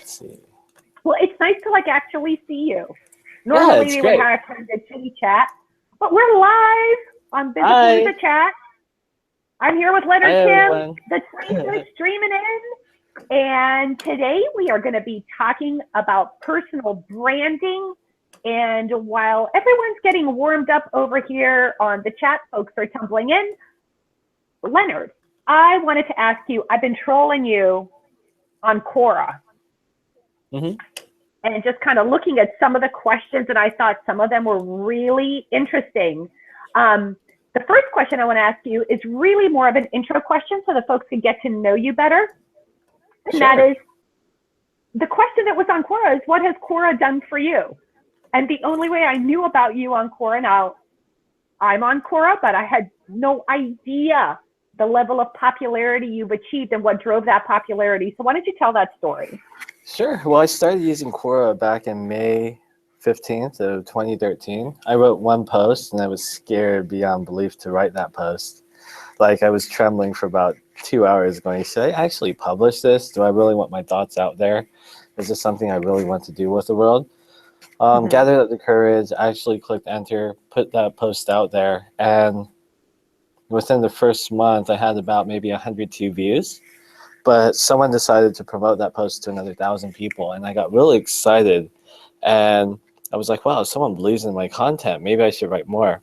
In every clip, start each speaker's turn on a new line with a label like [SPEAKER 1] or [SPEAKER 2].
[SPEAKER 1] see.
[SPEAKER 2] Well, it's nice to like actually see you.
[SPEAKER 1] Yeah,
[SPEAKER 2] Normally
[SPEAKER 1] it's
[SPEAKER 2] we would
[SPEAKER 1] great.
[SPEAKER 2] have time to chitty chat, but we're live on
[SPEAKER 1] Hi.
[SPEAKER 2] Bizapalooza Chat. I'm here with
[SPEAKER 1] Hi,
[SPEAKER 2] Leonard Kim.
[SPEAKER 1] everyone.
[SPEAKER 2] The stream is streaming in, and today we are going to be talking about personal branding. And while everyone's getting warmed up over here on the chat, folks are tumbling in. Leonard, I wanted to ask you, I've been trolling you on Quora.
[SPEAKER 1] Mm-hmm.
[SPEAKER 2] And just kind of looking at some of the questions, and I thought some of them were really interesting. The first question I want to ask you is really more of an intro question so the folks can get to know you better. And
[SPEAKER 1] Sure.
[SPEAKER 2] that is, the question that was on Quora is, what has Quora done for you? And the only way I knew about you on Quora, now I'm on Quora, but I had no idea the level of popularity you've achieved and what drove that popularity. So why don't you tell that story?
[SPEAKER 1] Sure. Well, I started using Quora back in May 15th of 2013. I wrote one post, and I was scared beyond belief to write that post. Like, I was trembling for about 2 hours going, should I actually publish this? Do I really want my thoughts out there? Is this something I really want to do with the world? Gathered up the courage, actually clicked enter, put that post out there, and within the first month, I had about maybe 102 views. But someone decided to promote that post to another 1,000 people, and I got really excited. And I was like, wow, someone believes in my content. Maybe I should write more.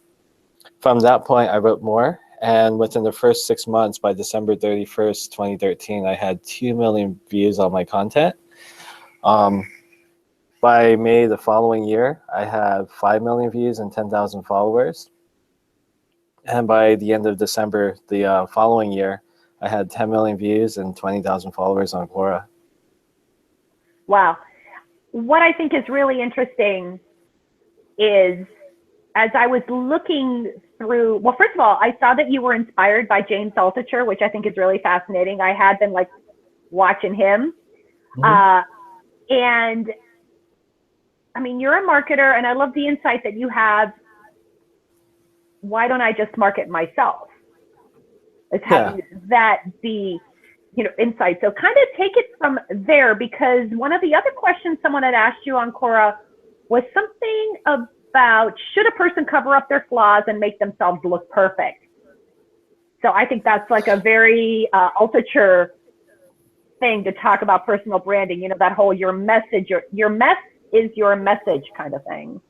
[SPEAKER 1] From that point, I wrote more. And within the first 6 months, by December 31st, 2013, I had 2 million views on my content. By May the following year, I had 5 million views and 10,000 followers. And by the end of December the following year, I had 10 million views and 20,000 followers on Quora.
[SPEAKER 2] Wow. What I think is really interesting is, as I was looking through, well, first of all, I saw that you were inspired by James Altucher, which I think is really fascinating. I had been like watching him. And I mean, you're a marketer, and I love the insight that you have. Why don't I just market myself? Is having that be, insight. So kind of take it from there, because one of the other questions someone had asked you on Quora was something about, should a person cover up their flaws and make themselves look perfect? So I think that's like a very Altucher thing to talk about personal branding, that whole your message, your mess is your message kind of thing.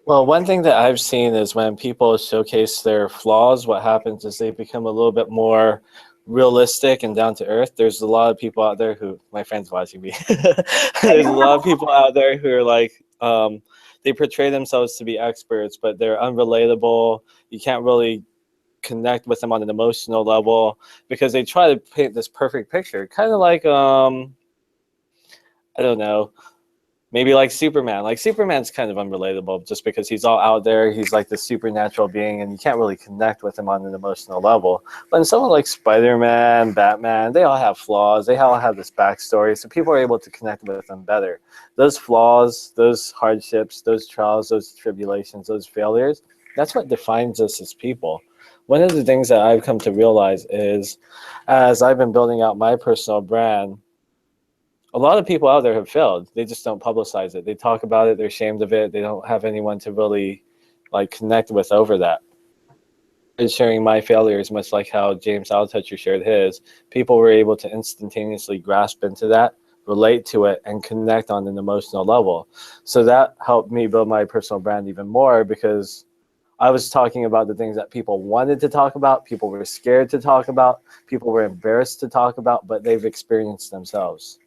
[SPEAKER 1] Well, one thing that I've seen is when people showcase their flaws, what happens is they become a little bit more realistic and down to earth. There's a lot of people out there who, my friend's watching me. There's a lot of people out there who are like, they portray themselves to be experts, but they're unrelatable. You can't really connect with them on an emotional level because they try to paint this perfect picture. Kind of like, I don't know, maybe like Superman. Like, Superman's kind of unrelatable just because he's all out there. He's like the supernatural being, and you can't really connect with him on an emotional level. But in someone like Spider-Man, Batman, they all have flaws. They all have this backstory, so people are able to connect with them better. Those flaws, those hardships, those trials, those tribulations, those failures, that's what defines us as people. One of the things that I've come to realize is, as I've been building out my personal brand, a lot of people out there have failed. They just don't publicize it. They talk about it. They're ashamed of it. They don't have anyone to really connect with over that. Sharing my failures, much like how James Altucher shared his, people were able to instantaneously grasp into that, relate to it, and connect on an emotional level. So that helped me build my personal brand even more, because I was talking about the things that people wanted to talk about, people were scared to talk about, people were embarrassed to talk about, but they've experienced themselves.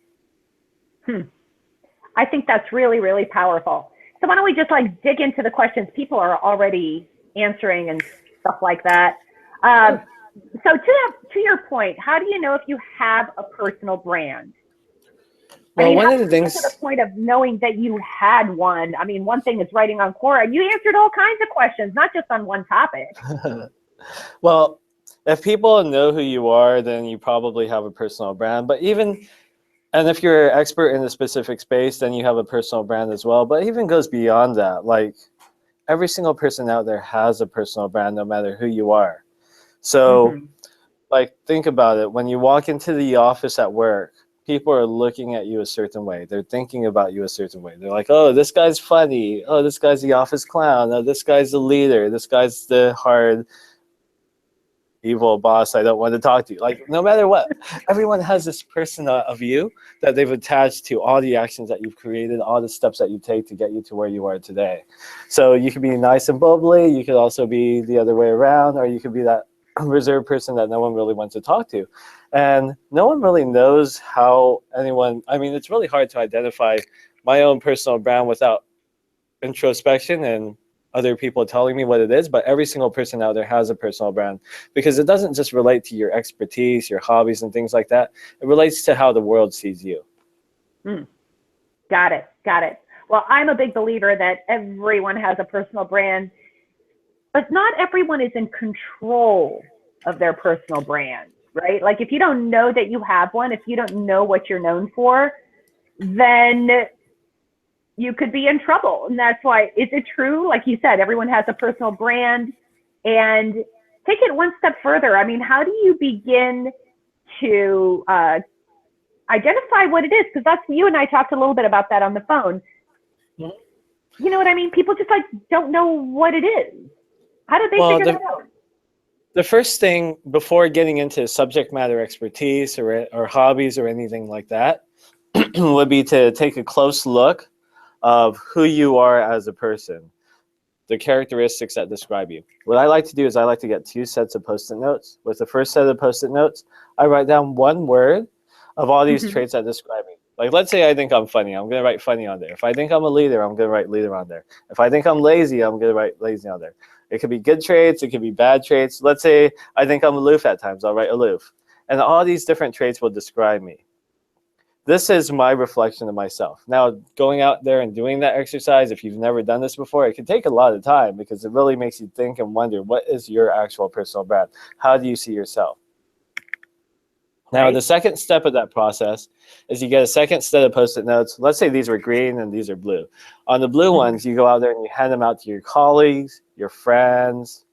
[SPEAKER 2] I think that's really, really powerful. So why don't we just dig into the questions people are already answering and stuff like that. So to your point, how do you know if you have a personal brand?
[SPEAKER 1] Well, one of the
[SPEAKER 2] to
[SPEAKER 1] things,
[SPEAKER 2] the point of knowing that you had one. I mean, one thing is writing on Quora. You answered all kinds of questions, not just on one topic.
[SPEAKER 1] Well, if people know who you are, then you probably have a personal brand. But and if you're an expert in a specific space, then you have a personal brand as well. But it even goes beyond that. Like, every single person out there has a personal brand, no matter who you are. So, think about it. When you walk into the office at work, people are looking at you a certain way. They're thinking about you a certain way. They're like, oh, this guy's funny. Oh, this guy's the office clown. Oh, this guy's the leader. This guy's the hard, evil boss I don't want to talk to you. Like, no matter what, everyone has this persona of you that they've attached to all the actions that you've created, all the steps that you take to get you to where you are today. So you could be nice and bubbly. You could also be the other way around, or you could be that reserved person that no one really wants to talk to. And no one really knows how anyone, I mean, it's really hard to identify my own personal brand without introspection and other people telling me what it is, but every single person out there has a personal brand, because it doesn't just relate to your expertise, your hobbies and things like that. It relates to how the world sees you.
[SPEAKER 2] Got it. Well, I'm a big believer that everyone has a personal brand, but not everyone is in control of their personal brand, right? Like, if you don't know that you have one, if you don't know what you're known for, then you could be in trouble. And that's why, is it true? Like you said, everyone has a personal brand. And take it one step further. I mean, how do you begin to identify what it is? Because that's, you and I talked a little bit about that on the phone. You know what I mean? People just like don't know what it is. How do they figure that out?
[SPEAKER 1] The first thing before getting into subject matter expertise or hobbies or anything like that would be to take a close look of who you are as a person, the characteristics that describe you. What I like to do is I like to get 2 sets of Post-it notes. With the first set of Post-it notes, I write down 1 word of all these traits that describe me. Like, let's say I think I'm funny. I'm going to write funny on there. If I think I'm a leader, I'm going to write leader on there. If I think I'm lazy, I'm going to write lazy on there. It could be good traits. It could be bad traits. Let's say I think I'm aloof at times. I'll write aloof. And all these different traits will describe me. This is my reflection of myself. Now, going out there and doing that exercise, if you've never done this before, it can take a lot of time, because it really makes you think and wonder, what is your actual personal brand? How do you see yourself? Now, the second step of that process is you get a second set of Post-it notes. Let's say these were green and these are blue. On the blue ones, you go out there and you hand them out to your colleagues, your friends,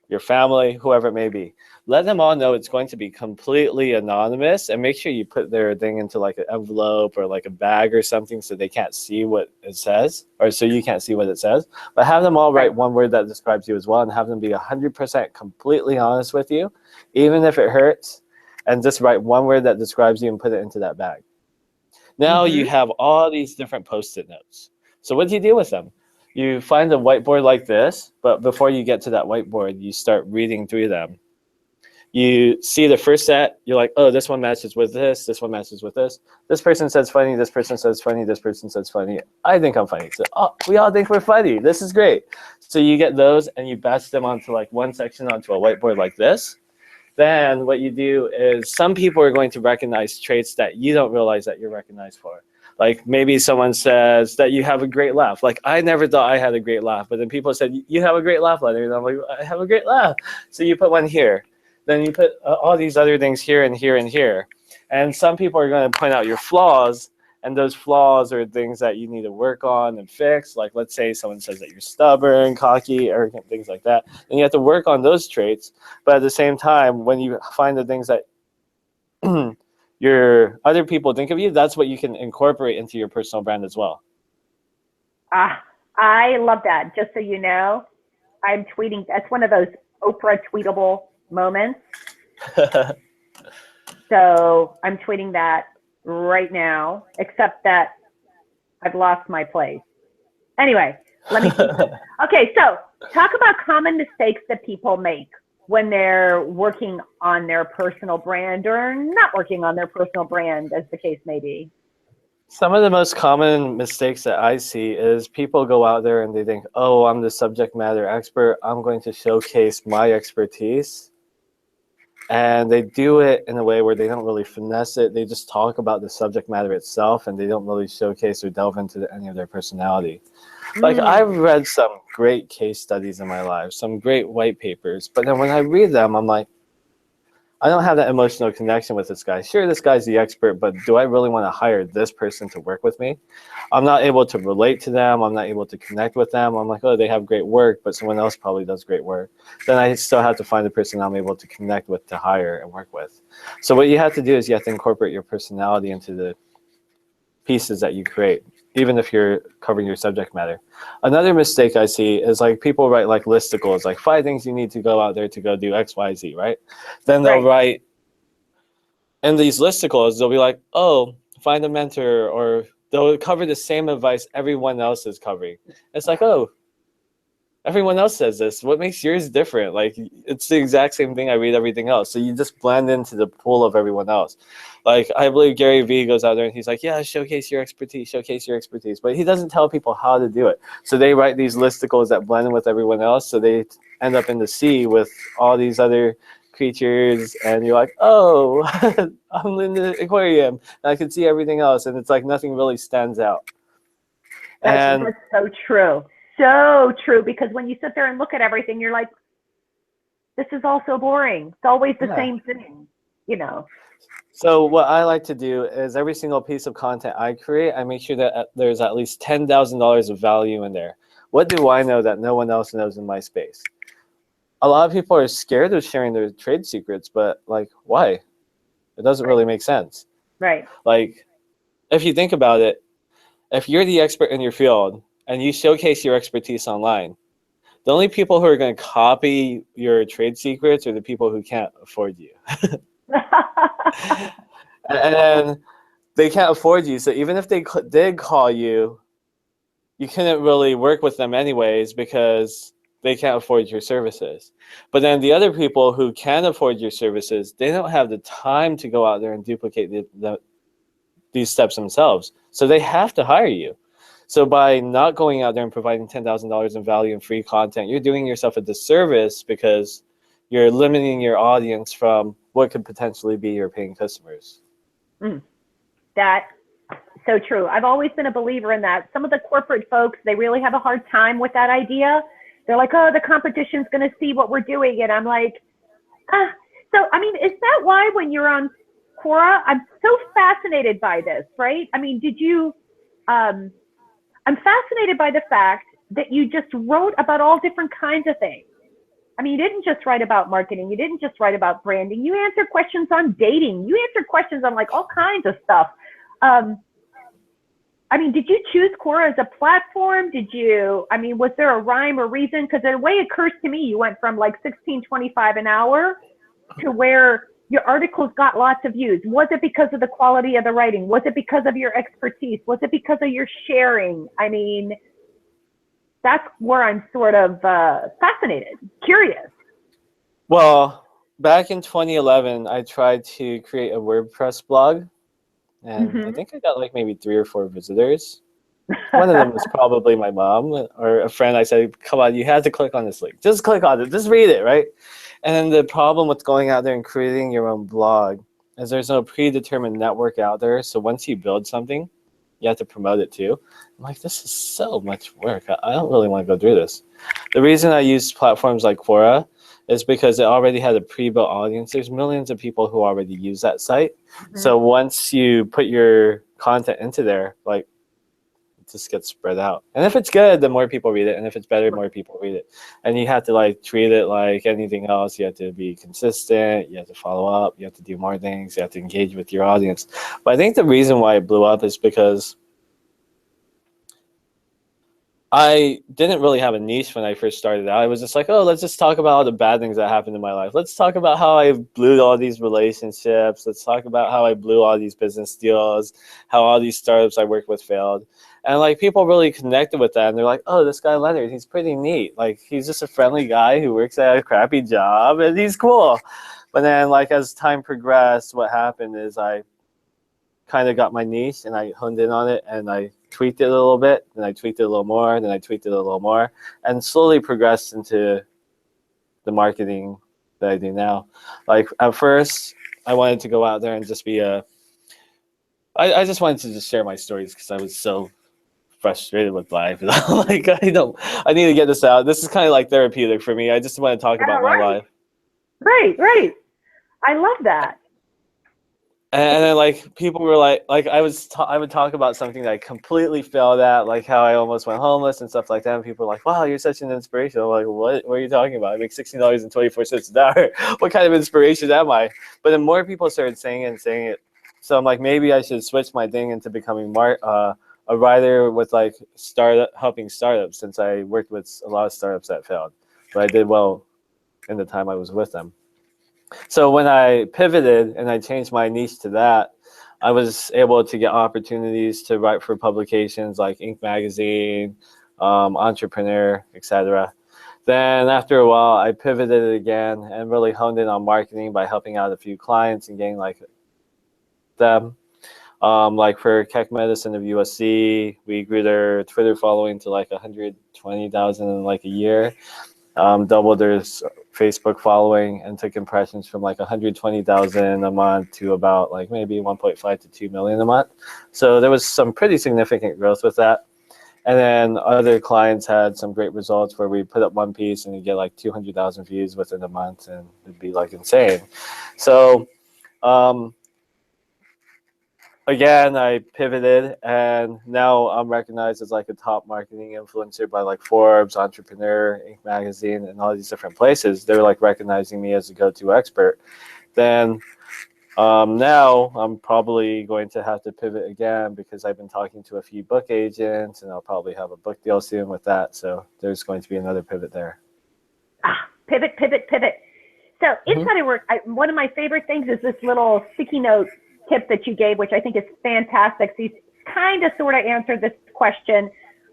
[SPEAKER 1] your family, whoever it may be. Let them all know it's going to be completely anonymous, and make sure you put their thing into like an envelope or like a bag or something so they can't see what it says, or so you can't see what it says. But have them all write 1 word that describes you as well, and have them be 100% completely honest with you, even if it hurts, and just write 1 word that describes you and put it into that bag. Now you have all these different Post-it notes. So what do you do with them? You find a whiteboard like this, but before you get to that whiteboard, you start reading through them. You see the first set, you're like, oh, this one matches with this one matches with this. This person says funny, this person says funny, this person says funny. I think I'm funny. So we all think we're funny. This is great. So you get those and you batch them onto like one section onto a whiteboard like this. Then what you do is, some people are going to recognize traits that you don't realize that you're recognized for. Like, maybe someone says that you have a great laugh. Like, I never thought I had a great laugh, but then people said, you have a great laugh, Leonard. And I'm like, I have a great laugh. So you put one here. Then you put all these other things here and here and here. And some people are going to point out your flaws, and those flaws are things that you need to work on and fix. Like, let's say someone says that you're stubborn, cocky, arrogant, things like that. And you have to work on those traits. But at the same time, when you find the things that your other people think of you, that's what you can incorporate into your personal brand as well.
[SPEAKER 2] I love that. Just so you know, I'm tweeting. That's one of those Oprah tweetable moments. So I'm tweeting that right now, except that I've lost my place. Anyway, let me keep Okay, so talk about common mistakes that people make when they're working on their personal brand or not working on their personal brand, as the case may be.
[SPEAKER 1] Some of the most common mistakes that I see is people go out there and they think, oh, I'm the subject matter expert. I'm going to showcase my expertise. And they do it in a way where they don't really finesse it. They just talk about the subject matter itself, and they don't really showcase or delve into any of their personality. Like, I've read some great case studies in my life, some great white papers, but then when I read them, I'm like, I don't have that emotional connection with this guy. Sure, this guy's the expert, but do I really want to hire this person to work with me? I'm not able to relate to them. I'm not able to connect with them. I'm like, oh, they have great work, but someone else probably does great work. Then I still have to find the person I'm able to connect with, to hire and work with. So what you have to do is you have to incorporate your personality into the pieces that you create, even if you're covering your subject matter. Another mistake I see is like people write like listicles, like 5 things you need to go out there to go do X, Y, Z, right? Then they'll write in these listicles, they'll be like, oh, find a mentor, or they'll cover the same advice everyone else is covering. It's like, oh, everyone else says this. What makes yours different? Like, it's the exact same thing I read everything else. So you just blend into the pool of everyone else. Like, I believe Gary Vee goes out there and he's like, yeah, showcase your expertise, showcase your expertise. But he doesn't tell people how to do it. So they write these listicles that blend in with everyone else. So they end up in the sea with all these other creatures. And you're like, oh, I'm in the aquarium and I can see everything else. And it's like nothing really stands out.
[SPEAKER 2] That's so true. So true, because when you sit there and look at everything, you're like, this is all so boring. It's always the same thing, you know.
[SPEAKER 1] So what I like to do is every single piece of content I create, I make sure that there's at least $10,000 of value in there. What do I know that no one else knows in my space? A lot of people are scared of sharing their trade secrets, but like, why? It doesn't really make sense.
[SPEAKER 2] Right.
[SPEAKER 1] Like, if you think about it, if you're the expert in your field and you showcase your expertise online, the only people who are going to copy your trade secrets are the people who can't afford you. And then they can't afford you. So even if they did call you, you couldn't really work with them anyways because they can't afford your services. But then the other people who can afford your services, they don't have the time to go out there and duplicate these steps themselves. So they have to hire you. So by not going out there and providing $10,000 in value and free content, you're doing yourself a disservice because you're limiting your audience from what could potentially be your paying customers.
[SPEAKER 2] That's so true. I've always been a believer in that. Some of the corporate folks, they really have a hard time with that idea. They're like, oh, the competition's going to see what we're doing. And I'm like, so, I mean, is that why when you're on Quora, I'm so fascinated by this, right? I mean, I'm fascinated by the fact that you just wrote about all different kinds of things. I mean, you didn't just write about marketing. You didn't just write about branding. You answered questions on dating. You answered questions on like all kinds of stuff. I mean, did you choose Quora as a platform? Was there a rhyme or reason? Because the way it occurs to me, you went from like $16.25 an hour to where your articles got lots of views. Was it because of the quality of the writing? Was it because of your expertise? Was it because of your sharing? I mean, that's where I'm sort of fascinated, curious.
[SPEAKER 1] Well, back in 2011, I tried to create a WordPress blog, and I think I got like maybe 3 or 4 visitors. One of them was probably my mom or a friend. I said, come on, you have to click on this link. Just click on it. Just read it, right? And the problem with going out there and creating your own blog is there's no predetermined network out there. So once you build something, you have to promote it too. I'm like, this is so much work. I don't really want to go through this. The reason I use platforms like Quora is because it already had a pre-built audience. There's millions of people who already use that site. So once you put your content into there, like, just gets spread out. And if it's good, the more people read it. And if it's better, more people read it. And you have to like treat it like anything else. You have to be consistent. You have to follow up. You have to do more things. You have to engage with your audience. But I think the reason why it blew up is because I didn't really have a niche when I first started out. I was just like, oh, let's just talk about all the bad things that happened in my life. Let's talk about how I blew all these relationships. Let's talk about how I blew all these business deals, how all these startups I worked with failed. And like people really connected with that. And they're like, oh, this guy Leonard, he's pretty neat. Like he's just a friendly guy who works at a crappy job and he's cool. But then like as time progressed, what happened is I kind of got my niche and I honed in on it and I tweaked it a little bit, then I tweaked it a little more, then I tweaked it a little more, and slowly progressed into the marketing that I do now. Like at first, I wanted to go out there and just be I just wanted to just share my stories because I was so frustrated with life. Like I need to get this out. This is kind of like therapeutic for me. I just want to talk about my life.
[SPEAKER 2] Right. I love that.
[SPEAKER 1] And then like people were like I would talk about something that I completely failed at, like how I almost went homeless and stuff like that. And people were like, "Wow, you're such an inspiration." I'm like, What are you talking about? I make $16.24 an hour. What kind of inspiration am I?" But then more people started saying it and saying it. So I'm like, maybe I should switch my thing into becoming a writer with like helping startups, since I worked with a lot of startups that failed, but I did well in the time I was with them. So when I pivoted and I changed my niche to that, I was able to get opportunities to write for publications like Inc. Magazine, Entrepreneur, etc. Then after a while, I pivoted again and really honed in on marketing by helping out a few clients and getting like them. Like for Keck Medicine of USC, we grew their Twitter following to like 120,000 in like a year. Doubled their Facebook following and took impressions from like 120,000 a month to about like maybe 1.5 to 2 million a month. So there was some pretty significant growth with that. And then other clients had some great results where we put up one piece and you get like 200,000 views within a month, and it'd be like insane. So again, I pivoted, and now I'm recognized as like a top marketing influencer by like Forbes, Entrepreneur, Inc. Magazine, and all these different places. They're like recognizing me as a go-to expert. Then now I'm probably going to have to pivot again because I've been talking to a few book agents, and I'll probably have a book deal soon with that. So there's going to be another pivot there.
[SPEAKER 2] Pivot. So inside of work, one of my favorite things is this little sticky note tip that you gave, which I think is fantastic. So you kind of sort of answered this question,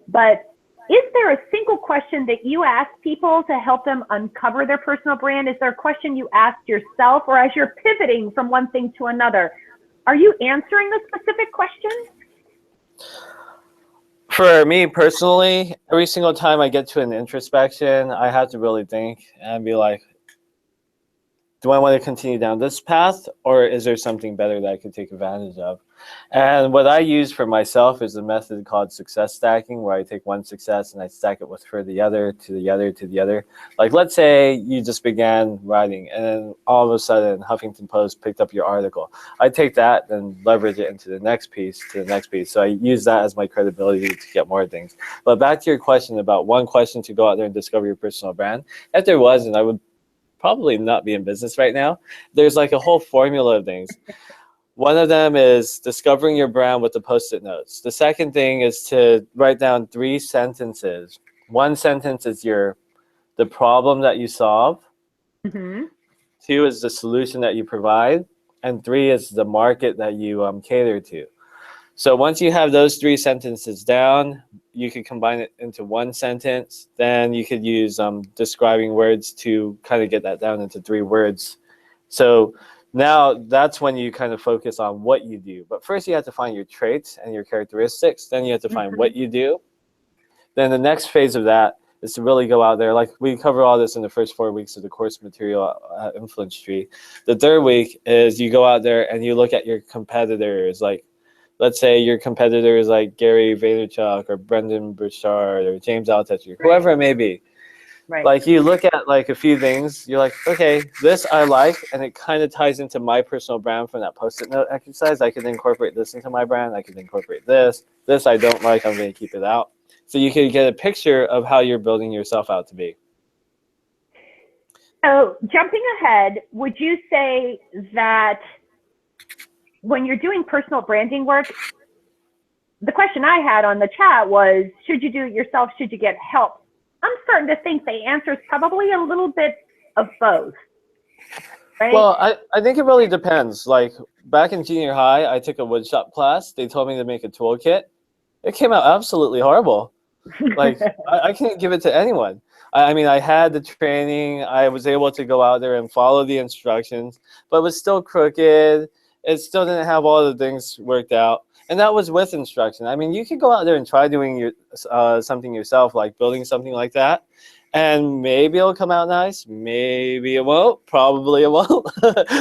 [SPEAKER 2] but is there a single question that you ask people to help them uncover their personal brand? Is there a question you asked yourself, or as you're pivoting from one thing to another, are you answering the specific question?
[SPEAKER 1] For me personally, every single time I get to an introspection, I have to really think and be like, do I want to continue down this path, or is there something better that I could take advantage of? And what I use for myself is a method called success stacking, where I take one success and I stack it with for the other, to the other, to the other. Like, let's say you just began writing, and then all of a sudden Huffington Post picked up your article. I take that and leverage it into the next piece, to the next piece. So I use that as my credibility to get more things. But back to your question about one question to go out there and discover your personal brand. If there wasn't, I would probably not be in business right now. There's like a whole formula of things. One of them is discovering your brand with the Post-it notes. The second thing is to write down 3 sentences. One sentence is the problem that you solve. 2 is the solution that you provide. And 3 is the market that you cater to. So once you have those 3 sentences down, you could combine it into one sentence. Then you could use describing words to kind of get that down into 3 words. So now that's when you kind of focus on what you do. But first you have to find your traits and your characteristics. Then you have to find what you do. Then the next phase of that is to really go out there. Like, we cover all this in the first 4 weeks of the course material at Influence Tree. The third week is you go out there and you look at your competitors. Like, let's say your competitor is like Gary Vaynerchuk or Brendan Burchard or James Altucher, whoever it may be.
[SPEAKER 2] Right.
[SPEAKER 1] Like, you look at like a few things, you're like, okay, this I like, and it kind of ties into my personal brand from that Post-it note exercise. I can incorporate this into my brand. I can incorporate this. This I don't like, I'm going to keep it out. So you can get a picture of how you're building yourself out to be.
[SPEAKER 2] So jumping ahead, would you say that when you're doing personal branding work, the question I had on the chat was, should you do it yourself? Should you get help? I'm starting to think the answer is probably a little bit of both. Right?
[SPEAKER 1] Well, I think it really depends. Like, back in junior high, I took a woodshop class. They told me to make a toolkit. It came out absolutely horrible. Like, I can't give it to anyone. I mean, I had the training. I was able to go out there and follow the instructions, but it was still crooked. It still didn't have all the things worked out. And that was with instruction. I mean, you could go out there and try doing something yourself, like building something like that, and maybe it'll come out nice. Maybe it won't. Probably it won't.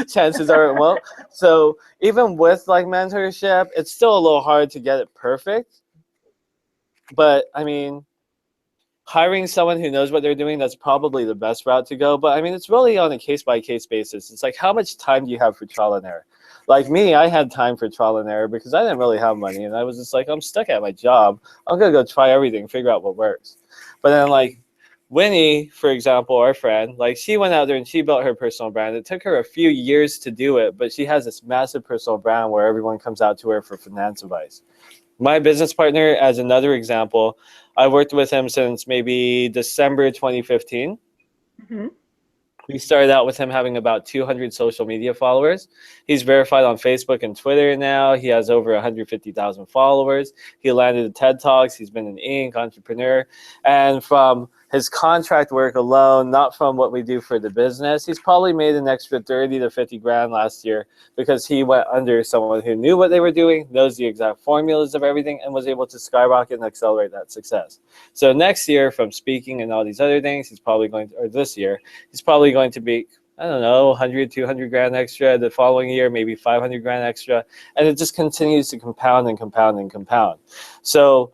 [SPEAKER 1] Chances are it won't. So even with like mentorship, it's still a little hard to get it perfect. But I mean, hiring someone who knows what they're doing, that's probably the best route to go. But I mean, it's really on a case-by-case basis. It's like, how much time do you have for trial and error? Like me, I had time for trial and error because I didn't really have money, and I was just like, I'm stuck at my job. I'm gonna go try everything, figure out what works. But then like Winnie, for example, our friend, like she went out there and she built her personal brand. It took her a few years to do it, but she has this massive personal brand where everyone comes out to her for finance advice. My business partner, as another example, I worked with him since maybe December 2015.
[SPEAKER 2] Mm-hmm.
[SPEAKER 1] We started out with him having about 200 social media followers. He's verified on Facebook and Twitter now. He has over 150,000 followers. He landed at TED Talks. He's been an Inc. entrepreneur. And from his contract work alone, not from what we do for the business, he's probably made an extra 30 to 50 grand last year because he went under someone who knew what they were doing, knows the exact formulas of everything, and was able to skyrocket and accelerate that success. So next year, from speaking and all these other things, he's probably going to, or this year, he's probably going to be, I don't know, 100, 200 grand extra. The following year, maybe 500 grand extra. And it just continues to compound and compound and compound. So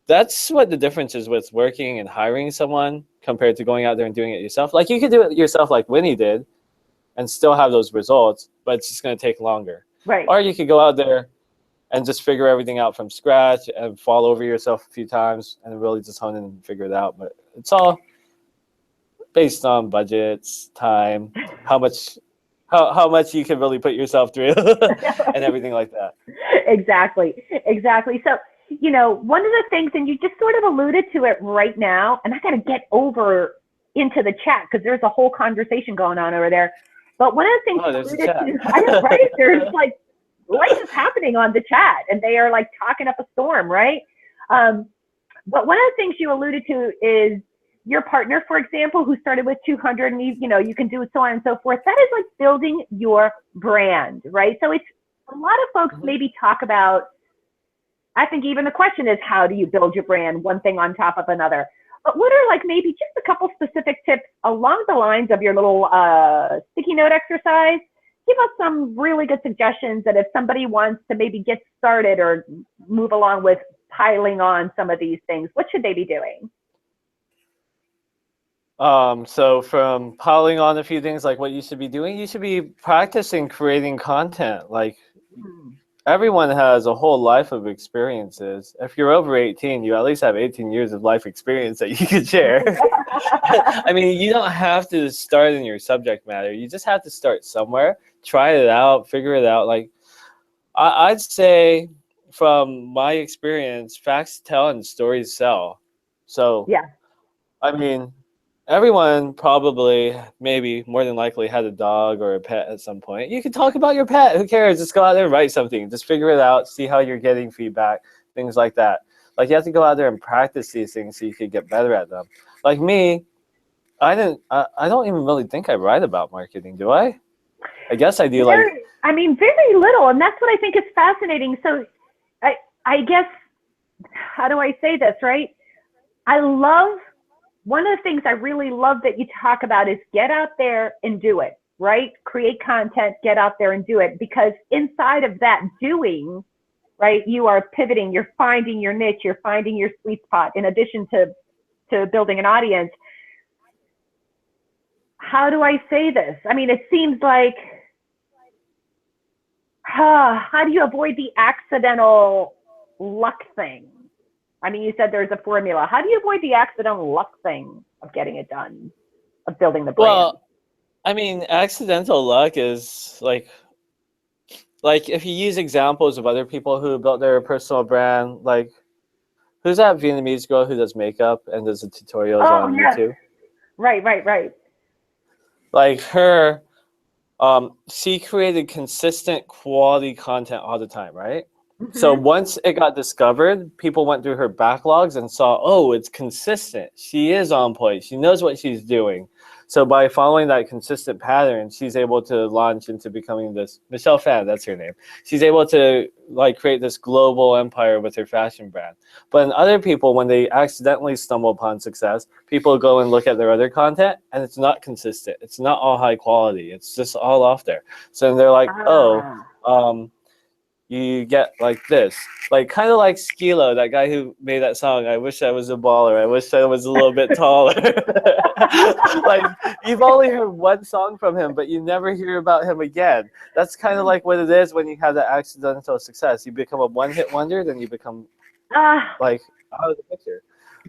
[SPEAKER 1] that's what the difference is with working and hiring someone compared to going out there and doing it yourself. Like you could do it yourself like Winnie did and still have those results, but it's just going to take longer.
[SPEAKER 2] Right.
[SPEAKER 1] Or you could go out there and just figure everything out from scratch and fall over yourself a few times and really just hone in and figure it out. But it's all based on budgets, time, how much you can really put yourself through and everything like that.
[SPEAKER 2] Exactly. So, you know, one of the things, and you just sort of alluded to it right now, and I got to get over into the chat because there's a whole conversation going on over there. But one of the things you alluded to, I know, right? There's like life is happening on the chat, and they are like talking up a storm, right? But one of the things you alluded to is your partner, for example, who started with 200, and you can do it so on and so forth. That is like building your brand, right? So it's a lot of folks maybe talk about. I think even the question is, how do you build your brand, one thing on top of another? But what are like maybe just a couple specific tips along the lines of your little sticky note exercise? Give us some really good suggestions that if somebody wants to maybe get started or move along with piling on some of these things, what should they be doing?
[SPEAKER 1] So from piling on a few things, like what you should be doing, you should be practicing creating content. Like everyone has a whole life of experiences. If you're over 18, you at least have 18 years of life experience that you could share. I mean, you don't have to start in your subject matter. You just have to start somewhere, try it out, figure it out. Like I'd say from my experience, facts tell and stories sell. So,
[SPEAKER 2] yeah,
[SPEAKER 1] I mean, everyone probably, maybe more than likely, had a dog or a pet at some point. You can talk about your pet. Who cares? Just go out there and write something. Just figure it out. See how you're getting feedback. Things like that. Like you have to go out there and practice these things so you can get better at them. Like me, I don't even really think I write about marketing, do I? I guess I do. Very
[SPEAKER 2] little, and that's what I think is fascinating. So, I guess, how do I say this, right? One of the things I really love that you talk about is get out there and do it, right? Create content, get out there and do it. Because inside of that doing, right, you are pivoting, you're finding your niche, you're finding your sweet spot in addition to building an audience. How do I say this? I mean, it seems like, how do you avoid the accidental luck thing? I mean, you said there's a formula. How do you avoid the accidental luck thing of getting it done, of building the brand?
[SPEAKER 1] Well, I mean, accidental luck is like if you use examples of other people who built their personal brand, like who's that Vietnamese girl who does makeup and does the tutorials on YouTube?
[SPEAKER 2] Right.
[SPEAKER 1] Like her, she created consistent quality content all the time, right? So once it got discovered, people went through her backlogs and saw, oh, it's consistent. She is on point. She knows what she's doing. So by following that consistent pattern, she's able to launch into becoming this, Michelle Phan, that's her name. She's able to like create this global empire with her fashion brand. But in other people, when they accidentally stumble upon success, people go and look at their other content and it's not consistent. It's not all high quality. It's just all off there. So they're like, you get like this, like kind of like Skilo, that guy who made that song. I wish I was a baller. I wish I was a little bit taller. Like you've only heard one song from him, but you never hear about him again. That's kind of like what it is when you have that accidental success. You become a one-hit wonder, then you become like out of the picture.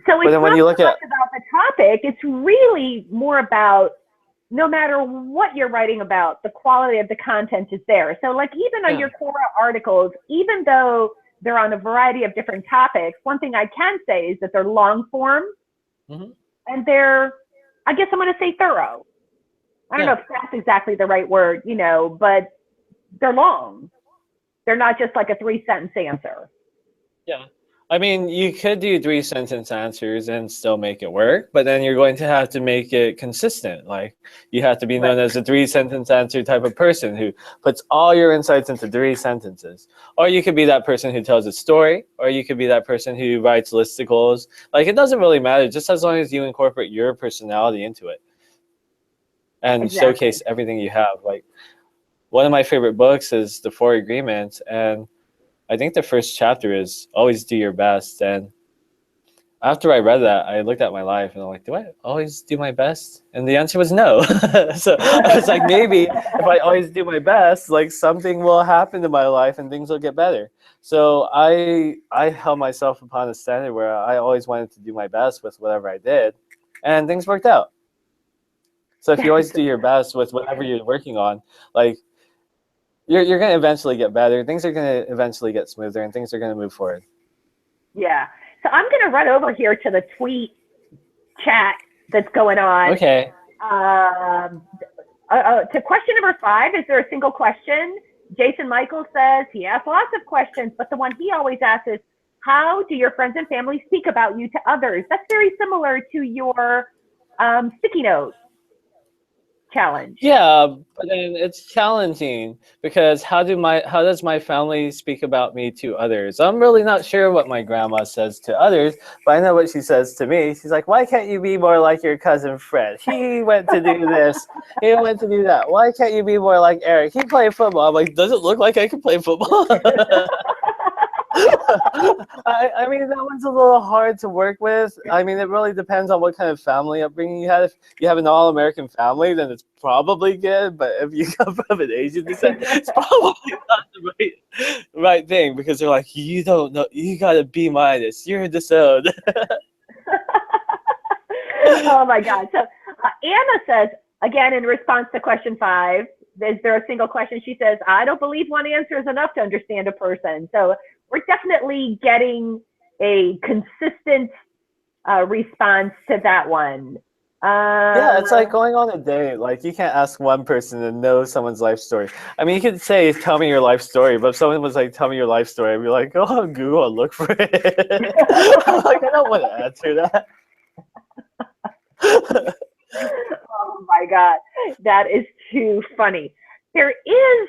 [SPEAKER 2] So
[SPEAKER 1] But
[SPEAKER 2] it's
[SPEAKER 1] then when
[SPEAKER 2] not
[SPEAKER 1] you
[SPEAKER 2] so
[SPEAKER 1] look
[SPEAKER 2] much
[SPEAKER 1] at
[SPEAKER 2] about the topic. It's really more about no matter what you're writing about, the quality of the content is there. So like even on your Quora articles, even though they're on a variety of different topics, one thing I can say is that they're long form and they're, I guess I'm going to say thorough. I don't know if that's exactly the right word, you know, but they're long. They're not just like a 3-sentence answer.
[SPEAKER 1] Yeah. I mean, you could do 3-sentence answers and still make it work, but then you're going to have to make it consistent. Like you have to be known as a 3-sentence answer type of person who puts all your insights into 3 sentences. Or you could be that person who tells a story, or you could be that person who writes listicles. Like it doesn't really matter, just as long as you incorporate your personality into it and showcase everything you have. Like one of my favorite books is The 4 Agreements, and I think the first chapter is always do your best. And after I read that, I looked at my life and I'm like, do I always do my best? And the answer was no. So I was like, maybe if I always do my best, like something will happen to my life and things will get better. So I held myself upon a standard where I always wanted to do my best with whatever I did, and things worked out. So if you always do your best with whatever you're working on, like you're going to eventually get better. Things are going to eventually get smoother, and things are going to move forward.
[SPEAKER 2] Yeah. So I'm going to run over here to the tweet chat that's going on.
[SPEAKER 1] Okay.
[SPEAKER 2] To question number 5, is there a single question? Jason Michael says he asks lots of questions, but the one he always asks is, how do your friends and family speak about you to others? That's very similar to your sticky note challenge.
[SPEAKER 1] Yeah, but then it's challenging because how does my family speak about me to others? I'm really not sure what my grandma says to others, but I know what she says to me. She's like, why can't you be more like your cousin Fred? He went to do this. He went to do that. Why can't you be more like Eric? He played football. I'm like, does it look like I can play football? I mean, that one's a little hard to work with. I mean, it really depends on what kind of family upbringing you have. If you have an all-American family, then it's probably good. But if you come from an Asian descent, it's probably not the right thing, because they're like, you don't know, you got a B-. You're disowned.
[SPEAKER 2] Oh my God. So Anna says, again, in response to question 5, is there a single question? She says, I don't believe one answer is enough to understand a person. So we're definitely getting a consistent response to that one.
[SPEAKER 1] Yeah, it's like going on a date. Like you can't ask one person to know someone's life story. I mean, you could say, tell me your life story, but if someone was like, tell me your life story, I'd be like, go on Google and look for it. I'm like, I don't want to answer that.
[SPEAKER 2] Oh my God, that is too funny. There is,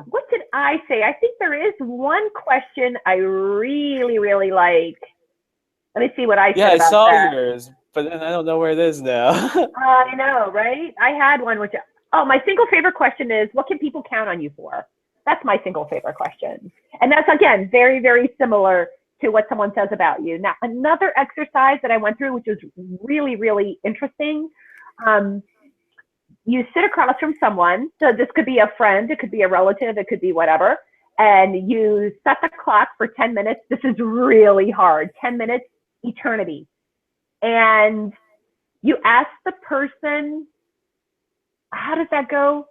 [SPEAKER 2] what did I say? I think there is one question I really, really like. Let me see what I said about that.
[SPEAKER 1] Yeah, I saw yours, but then I don't know where it is now.
[SPEAKER 2] I know, right? I had one which, my single favorite question is, what can people count on you for? That's my single favorite question. And that's, again, very, very similar to what someone says about you. Now, another exercise that I went through, which was really, really interesting, you sit across from someone. So this could be a friend, it could be a relative, it could be whatever. And you set the clock for 10 minutes. This is really hard. 10 minutes, eternity. And you ask the person, how does that go?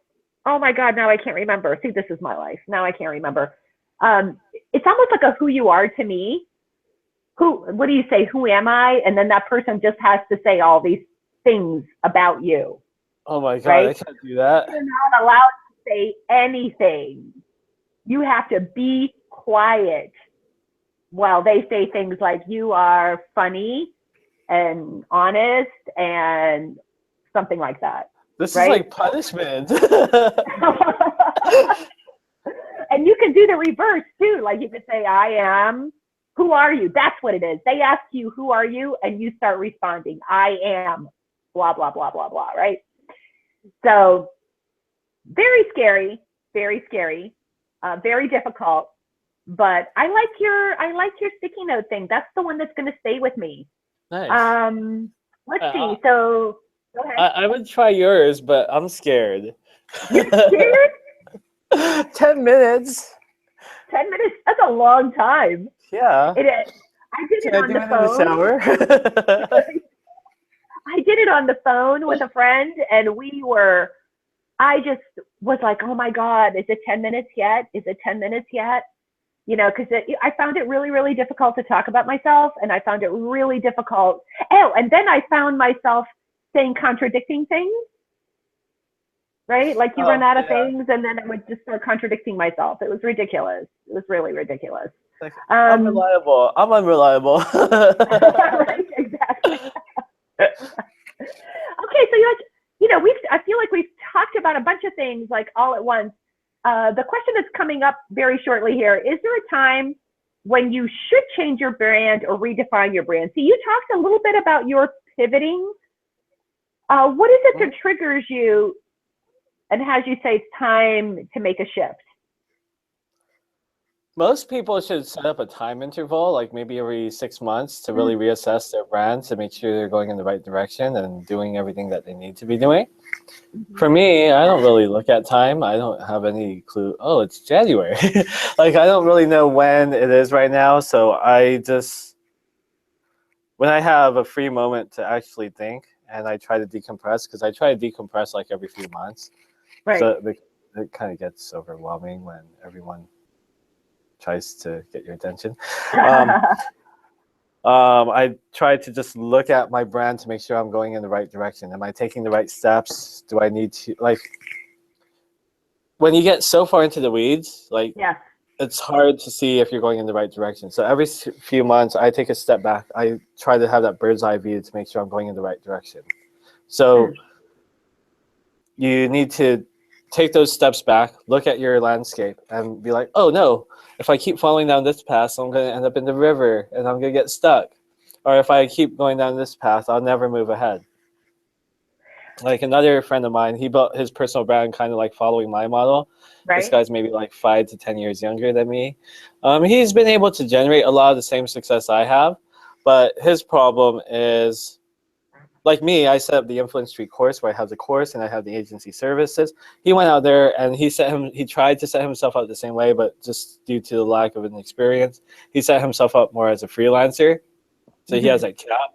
[SPEAKER 2] Oh my God, now I can't remember. See, this is my life. Now I can't remember. It's almost like a who you are to me. What do you say? Who am I? And then that person just has to say all these things about you.
[SPEAKER 1] Oh my God,
[SPEAKER 2] right?
[SPEAKER 1] I can't do that.
[SPEAKER 2] You're not allowed to say anything. You have to be quiet while they say things like, you are funny and honest and something like that.
[SPEAKER 1] This
[SPEAKER 2] right?
[SPEAKER 1] is like punishment.
[SPEAKER 2] And you can do the reverse too. Like you could say, I am, who are you? That's what it is. They ask you, who are you? And you start responding, I am, blah, blah, blah, blah, blah, right? So very scary, very difficult. But I like your sticky note thing. That's the one that's going to stay with me.
[SPEAKER 1] Nice.
[SPEAKER 2] Let's
[SPEAKER 1] I,
[SPEAKER 2] see. So go ahead.
[SPEAKER 1] I would try yours, but I'm scared.
[SPEAKER 2] You're scared?
[SPEAKER 1] 10 minutes.
[SPEAKER 2] 10 minutes? That's a long time.
[SPEAKER 1] Yeah.
[SPEAKER 2] It is. I did
[SPEAKER 1] Can
[SPEAKER 2] it
[SPEAKER 1] I
[SPEAKER 2] on
[SPEAKER 1] do
[SPEAKER 2] the
[SPEAKER 1] it in the
[SPEAKER 2] phone.
[SPEAKER 1] shower?
[SPEAKER 2] I did it on the phone with a friend, and I just was like, oh my God, is it 10 minutes yet? Is it 10 minutes yet? You know, because I found it really, really difficult to talk about myself, and I found it really difficult. Oh, and then I found myself saying contradicting things, right? Like you run
[SPEAKER 1] Oh,
[SPEAKER 2] out of
[SPEAKER 1] yeah.
[SPEAKER 2] things, and then I would just start contradicting myself. It was ridiculous. It was really ridiculous.
[SPEAKER 1] Like, I'm
[SPEAKER 2] Um,
[SPEAKER 1] reliable. I'm unreliable.
[SPEAKER 2] right, exactly. Okay, so I feel like we've talked about a bunch of things like all at once. The question that's coming up very shortly here, is there a time when you should change your brand or redefine your brand? So you talked a little bit about your pivoting. What is it that triggers you and has you say it's time to make a shift?
[SPEAKER 1] Most people should set up a time interval, like maybe every 6 months, to really reassess their brand to make sure they're going in the right direction and doing everything that they need to be doing. For me, I don't really look at time. I don't have any clue. Oh, it's January. Like, I don't really know when it is right now. So I just, when I have a free moment to actually think, and I try to decompress, because I try to decompress like every few months.
[SPEAKER 2] Right.
[SPEAKER 1] So it kind of gets overwhelming when everyone tries to get your attention. Um, I try to just look at my brand to make sure I'm going in the right direction. Am I taking the right steps? Do I need to, like, when you get so far into the weeds, like,
[SPEAKER 2] Yes.
[SPEAKER 1] it's hard to see if you're going in the right direction. So every few months, I take a step back. I try to have that bird's eye view to make sure I'm going in the right direction. So you need to take those steps back, look at your landscape, and be like, oh no, if I keep following down this path, I'm going to end up in the river and I'm going to get stuck. Or if I keep going down this path, I'll never move ahead. Like another friend of mine, he built his personal brand kind of like following my model. This
[SPEAKER 2] Right.
[SPEAKER 1] guy's maybe like 5 to 10 years younger than me. He's been able to generate a lot of the same success I have, but his problem is, like me, I set up the Influence Street course where I have the course and I have the agency services. He went out there and he tried to set himself up the same way, but just due to the lack of an experience, he set himself up more as a freelancer. So he has that cap,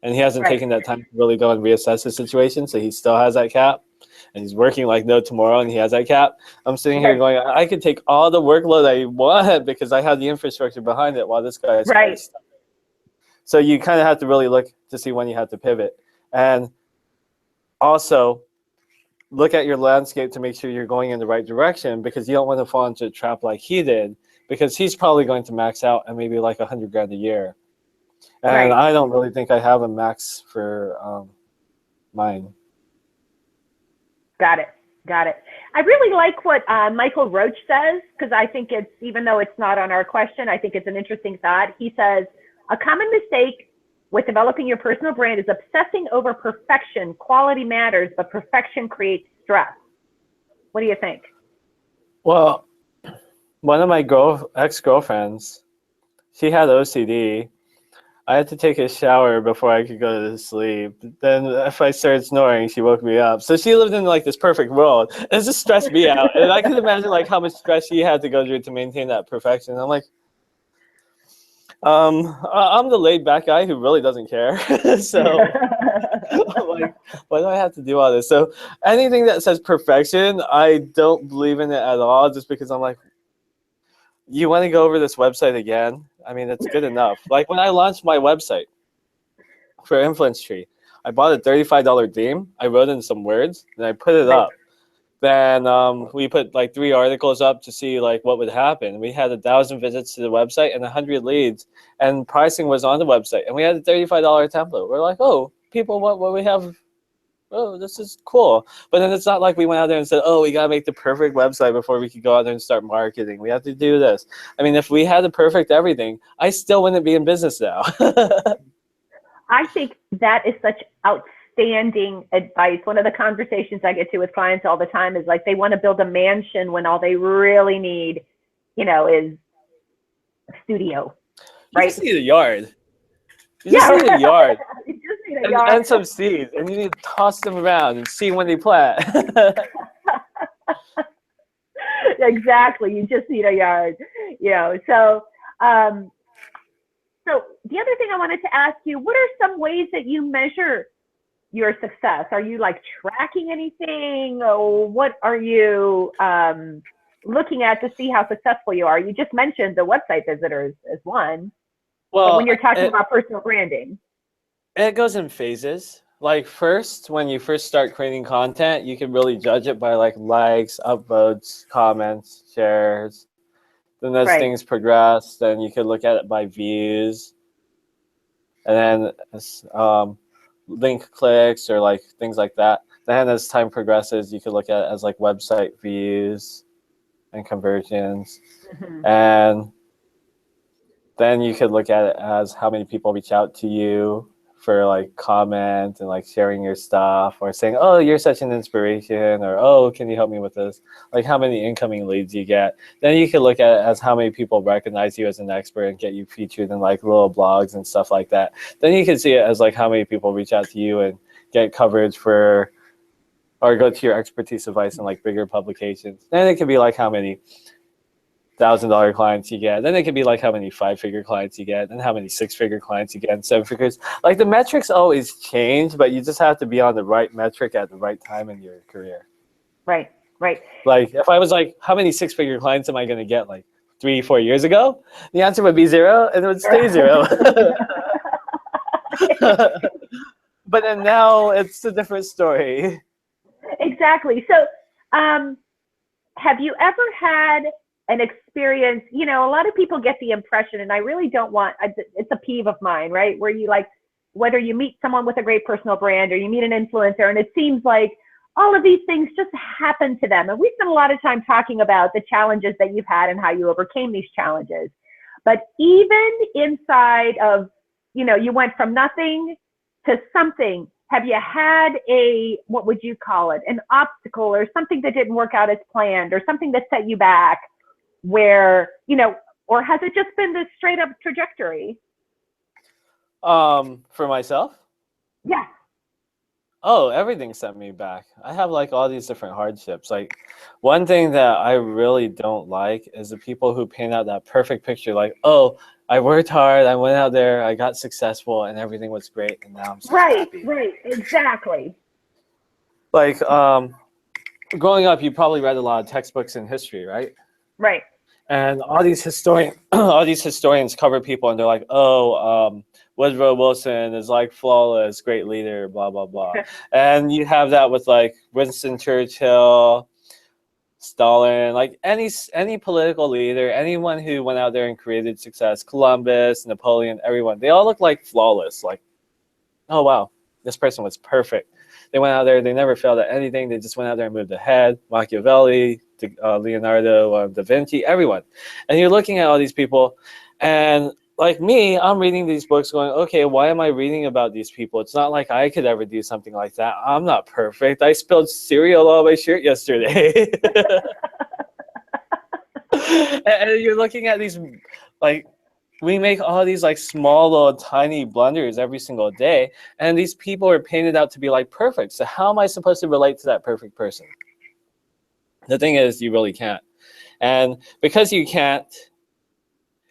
[SPEAKER 1] and he hasn't taken that time to really go and reassess his situation. So he still has that cap, and he's working like no tomorrow, and he has that cap. I'm sitting here going, I could take all the workload I want because I have the infrastructure behind it, while this guy is kind of stuck. So you kind of have to really look to see when you have to pivot. And also look at your landscape to make sure you're going in the right direction, because you don't want to fall into a trap like he did, because he's probably going to max out at maybe like $100,000 a year. And I don't really think I have a max for mine.
[SPEAKER 2] Got it. I really like what Michael Roach says, because I think it's, even though it's not on our question, I think it's an interesting thought. He says, a common mistake with developing your personal brand is obsessing over perfection. Quality matters, but perfection creates stress. What do you think?
[SPEAKER 1] Well, one of my ex-girlfriends, she had OCD. I had to take a shower before I could go to sleep. Then if I started snoring, she woke me up. So she lived in like this perfect world. It just stressed me out. And I can imagine like how much stress she had to go through to maintain that perfection. I'm like, I'm the laid back guy who really doesn't care. So I'm like, why do I have to do all this? So anything that says perfection, I don't believe in it at all, just because I'm like, you want to go over this website again? I mean, it's good enough. Like when I launched my website for Influence Tree, I bought a $35 theme. I wrote in some words and I put it up. Then we put like 3 articles up to see like what would happen. We had 1,000 visits to the website and 100 leads, and pricing was on the website. And we had a $35 template. We're like, oh, people want what we have. Oh, this is cool. But then it's not like we went out there and said, oh, we got to make the perfect website before we could go out there and start marketing. We have to do this. I mean, if we had the perfect everything, I still wouldn't be in business now.
[SPEAKER 2] I think that is such outstanding advice. One of the conversations I get to with clients all the time is like they want to build a mansion when all they really need, is studio,
[SPEAKER 1] You
[SPEAKER 2] right?
[SPEAKER 1] just need a yard. You just
[SPEAKER 2] Yeah,
[SPEAKER 1] need a
[SPEAKER 2] right.
[SPEAKER 1] yard
[SPEAKER 2] You just need a yard.
[SPEAKER 1] and some seeds, and you need to toss them around and see when they plant.
[SPEAKER 2] Exactly. You just need a yard. Um, so the other thing I wanted to ask you, what are some ways that you measure your success? Are you like tracking anything, or what are you looking at to see how successful you are? You just mentioned the website visitors as one, but when
[SPEAKER 1] Well,
[SPEAKER 2] you're talking about personal branding.
[SPEAKER 1] it goes in phases. Like first, when you first start creating content, you can really judge it by like likes, upvotes, comments, shares. Then as
[SPEAKER 2] Right.
[SPEAKER 1] things progress, then you could look at it by views, and then link clicks or like things like that. Then as time progresses, you could look at it as like website views and conversions,
[SPEAKER 2] Mm-hmm.
[SPEAKER 1] and then you could look at it as how many people reach out to you for like comment and like sharing your stuff or saying, oh, you're such an inspiration, or oh, can you help me with this, like how many incoming leads you get. Then you could look at it as how many people recognize you as an expert and get you featured in like little blogs and stuff like that. Then you can see it as like how many people reach out to you and get coverage for or go to your expertise advice in like bigger publications. Then it could be like how many $1,000 clients you get. Then it could be like how many 5-figure clients you get, and how many 6-figure clients you get, and 7 figures. Like the metrics always change, but you just have to be on the right metric at the right time in your career.
[SPEAKER 2] Right. Right.
[SPEAKER 1] Like if I was like, how many 6-figure clients am I going to get like 3-4 years ago? The answer would be 0, and it would stay 0. But then now it's a different story.
[SPEAKER 2] Exactly. So, have you ever had an experience? You know, a lot of people get the impression, and I really don't want, it's a peeve of mine, right? Where you like, whether you meet someone with a great personal brand or you meet an influencer, and it seems like all of these things just happen to them. And we spent a lot of time talking about the challenges that you've had and how you overcame these challenges. But even inside of, you know, you went from nothing to something. Have you had a, what would you call it, an obstacle or something that didn't work out as planned or something that set you back where, you know, or has it just been this straight up trajectory?
[SPEAKER 1] For myself?
[SPEAKER 2] Yeah.
[SPEAKER 1] Oh, everything set me back. I have like all these different hardships. Like one thing that I really don't like is the people who paint out that perfect picture like, oh, I worked hard, I went out there, I got successful, and everything was great, and now I'm so happy.
[SPEAKER 2] Right, exactly.
[SPEAKER 1] Like growing up, you probably read a lot of textbooks in history, right?
[SPEAKER 2] Right.
[SPEAKER 1] And all these historians cover people, and they're like, oh, Woodrow Wilson is like flawless, great leader, blah blah blah. And you have that with like Winston Churchill, Stalin, like any political leader, anyone who went out there and created success, Columbus, Napoleon, everyone, they all look like flawless. Like, oh wow, this person was perfect. They went out there, they never failed at anything. They just went out there and moved ahead. Machiavelli, Leonardo da Vinci, everyone. And you're looking at all these people, and like me, I'm reading these books going, okay, why am I reading about these people? It's not like I could ever do something like that. I'm not perfect. I spilled cereal all my shirt yesterday. And you're looking at these, like, we make all these like small little tiny blunders every single day, and these people are painted out to be like perfect. So how am I supposed to relate to that perfect person? The thing is, you really can't. And because you can't,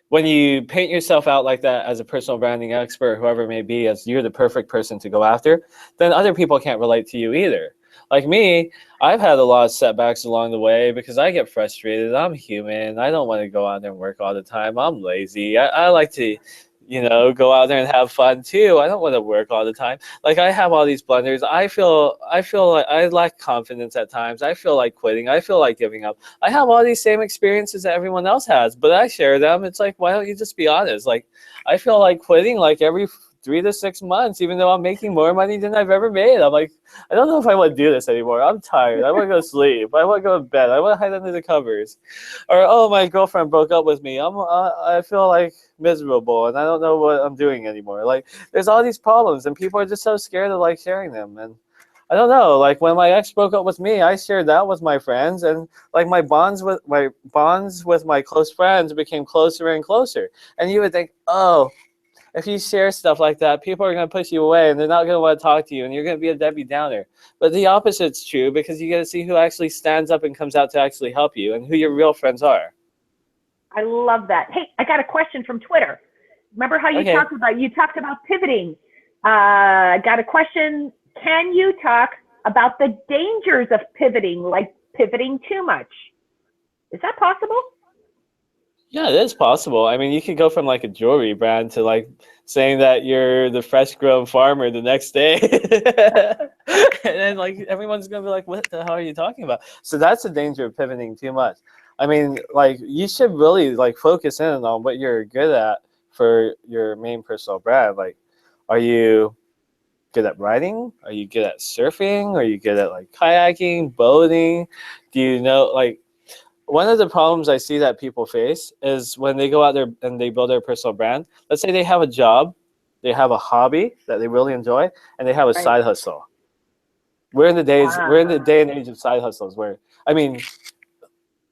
[SPEAKER 1] when you paint yourself out like that as a personal branding expert, whoever it may be, as you're the perfect person to go after, then other people can't relate to you either. Like me, I've had a lot of setbacks along the way because I get frustrated. I'm human. I don't want to go out there and work all the time. I'm lazy. I like to, you know, go out there and have fun too. I don't want to work all the time. Like I have all these blunders. I feel like I lack confidence at times. I feel like quitting. I feel like giving up. I have all these same experiences that everyone else has, but I share them. It's like, why don't you just be honest? Like I feel like quitting like every 3 to 6 months, even though I'm making more money than I've ever made. I'm like, I don't know if I want to do this anymore. I'm tired. I want to go sleep. I want to go to bed. I want to hide under the covers. Or, oh, my girlfriend broke up with me. I feel like miserable and I don't know what I'm doing anymore. Like, there's all these problems and people are just so scared of like sharing them. And I don't know. Like when my ex broke up with me, I shared that with my friends, and like my bonds with my close friends became closer and closer. And you would think, oh, if you share stuff like that, people are going to push you away, and they're not going to want to talk to you, and you're going to be a Debbie Downer. But the opposite's true, because you get to see who actually stands up and comes out to actually help you, and who your real friends are.
[SPEAKER 2] I love that. Hey, I got a question from Twitter. Remember how you
[SPEAKER 1] Okay.
[SPEAKER 2] talked about pivoting. I got a question. Can you talk about the dangers of pivoting, like pivoting too much? Is that possible?
[SPEAKER 1] Yeah, it is possible. I mean, you could go from like a jewelry brand to like saying that you're the fresh grown farmer the next day. And then like everyone's gonna be like, what the hell are you talking about? So that's the danger of pivoting too much. I mean, like you should really like focus in on what you're good at for your main personal brand. Like, are you good at writing? Are you good at surfing? Are you good at like kayaking, boating? Do you know like one of the problems I see that people face is when they go out there and they build their personal brand. Let's say they have a job, they have a hobby that they really enjoy, and they have a
[SPEAKER 2] Right.
[SPEAKER 1] side hustle. We're in the
[SPEAKER 2] Ah,
[SPEAKER 1] day and age of side hustles where, I mean,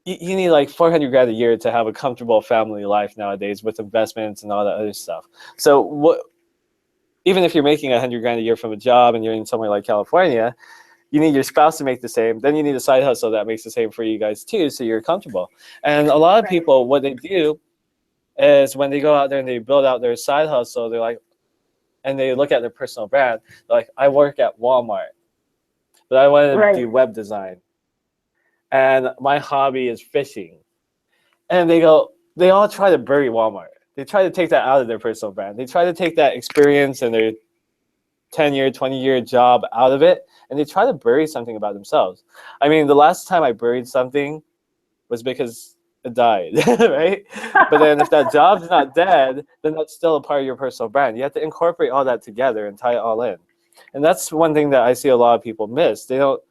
[SPEAKER 1] you need like 400 grand a year to have a comfortable family life nowadays with investments and all that other stuff. So what, even if you're making 100 grand a year from a job and you're in somewhere like California, you need your spouse to make the same. Then you need a side hustle that makes the same for you guys too, so you're comfortable. And a lot of
[SPEAKER 2] right.
[SPEAKER 1] people, what they do is when they go out there and they build out their side hustle, they're like, and they look at their personal brand, they're like, I work at Walmart, but I want to
[SPEAKER 2] Right.
[SPEAKER 1] do web design, and my hobby is fishing. And they all try to bury Walmart. They try to take that out of their personal brand. They try to take that experience and their 10-year, 20-year job out of it, and they try to bury something about themselves. I mean, the last time I buried something was because it died, right? But then if that job's not dead, then that's still a part of your personal brand. You have to incorporate all that together and tie it all in. And that's one thing that I see a lot of people miss. They don't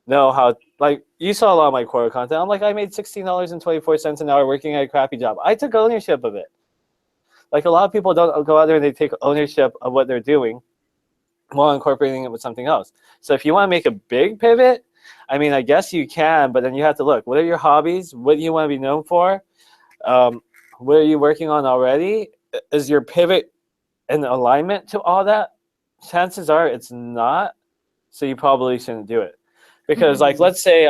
[SPEAKER 1] know how, like, you saw a lot of my core content. I'm like, I made $16.24 an hour working at a crappy job. I took ownership of it. Like, a lot of people don't go out there and they take ownership of what they're doing while incorporating it with something else. So if you want to make a big pivot, I mean, I guess you can, but then you have to look, what are your hobbies? What do you want to be known for? What are you working on already? Is your pivot in alignment to all that? Chances are it's not, so you probably shouldn't do it. Because like, let's say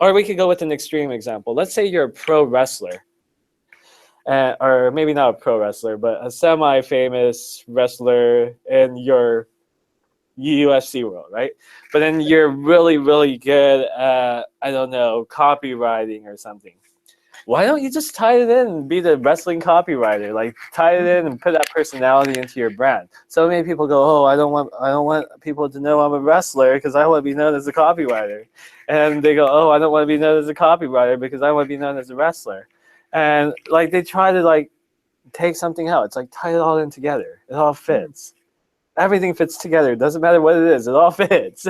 [SPEAKER 1] or we could go with an extreme example. Let's say you're a pro wrestler, or maybe not a pro wrestler, but a semi-famous wrestler in your UFC world, right? But then you're really, really good at, I don't know, copywriting or something. Why don't you just tie it in and be the wrestling copywriter? Like tie it in and put that personality into your brand. So many people go, oh, I don't want people to know I'm a wrestler because I want to be known as a copywriter. And they go, oh, I don't want to be known as a copywriter because I want to be known as a wrestler. And like they try to like take something out. It's like tie it all in together. It all fits. Everything fits together. It doesn't matter what it is. It all fits.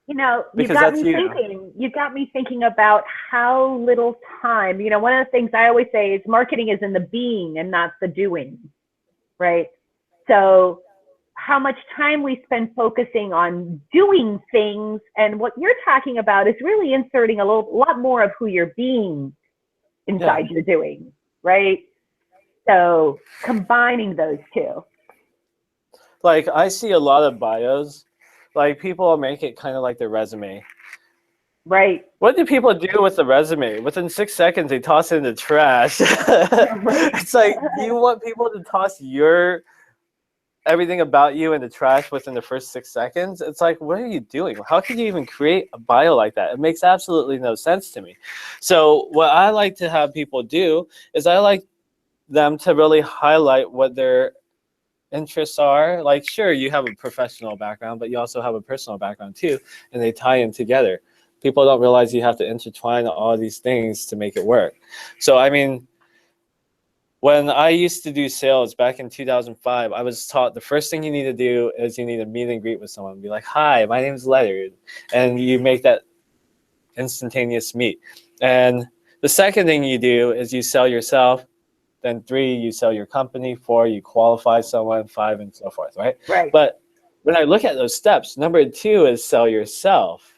[SPEAKER 2] You know,
[SPEAKER 1] Because that's you.
[SPEAKER 2] You got me thinking about how little time, one of the things I always say is marketing is in the being and not the doing, right? So how much time we spend focusing on doing things, and what you're talking about is really inserting a lot more of who you're being inside your doing, right? So combining those two.
[SPEAKER 1] Like I see a lot of bios, like people make it kind of like their resume.
[SPEAKER 2] Right.
[SPEAKER 1] What do people do with the resume? Within 6 seconds, they toss it in the trash. It's like, do you want people to toss everything about you in the trash within the first 6 seconds? It's like, what are you doing? How could you even create a bio like that? It makes absolutely no sense to me. So what I like to have people do is I like them to really highlight what their interests are. Like, sure, you have a professional background, but you also have a personal background too, and they tie in together. People don't realize you have to intertwine all these things to make it work. So, I mean, when I used to do sales back in 2005, I was taught the first thing you need to do is you need to meet and greet with someone. Be like, hi, my name is Leonard. And you make that instantaneous meet. And the second thing you do is you sell yourself. Then 3, you sell your company. 4, you qualify someone. 5, and so forth, right?
[SPEAKER 2] Right.
[SPEAKER 1] But when I look at those steps, number 2 is sell yourself.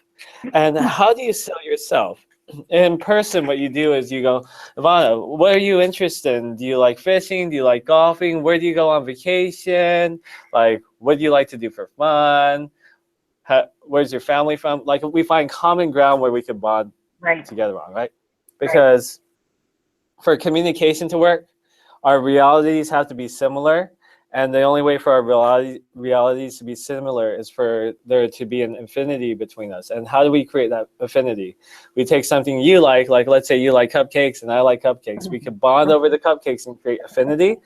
[SPEAKER 1] And how do you sell yourself? In person, what you do is you go, Ivana, what are you interested in? Do you like fishing? Do you like golfing? Where do you go on vacation? Like, what do you like to do for fun? Where's your family from? Like, we find common ground where we can bond
[SPEAKER 2] Right.
[SPEAKER 1] together on, right? Because for communication to work, our realities have to be similar. And the only way for our realities to be similar is for there to be an affinity between us. And how do we create that affinity? We take something you like let's say you like cupcakes and I like cupcakes. We can bond over the cupcakes and create affinity.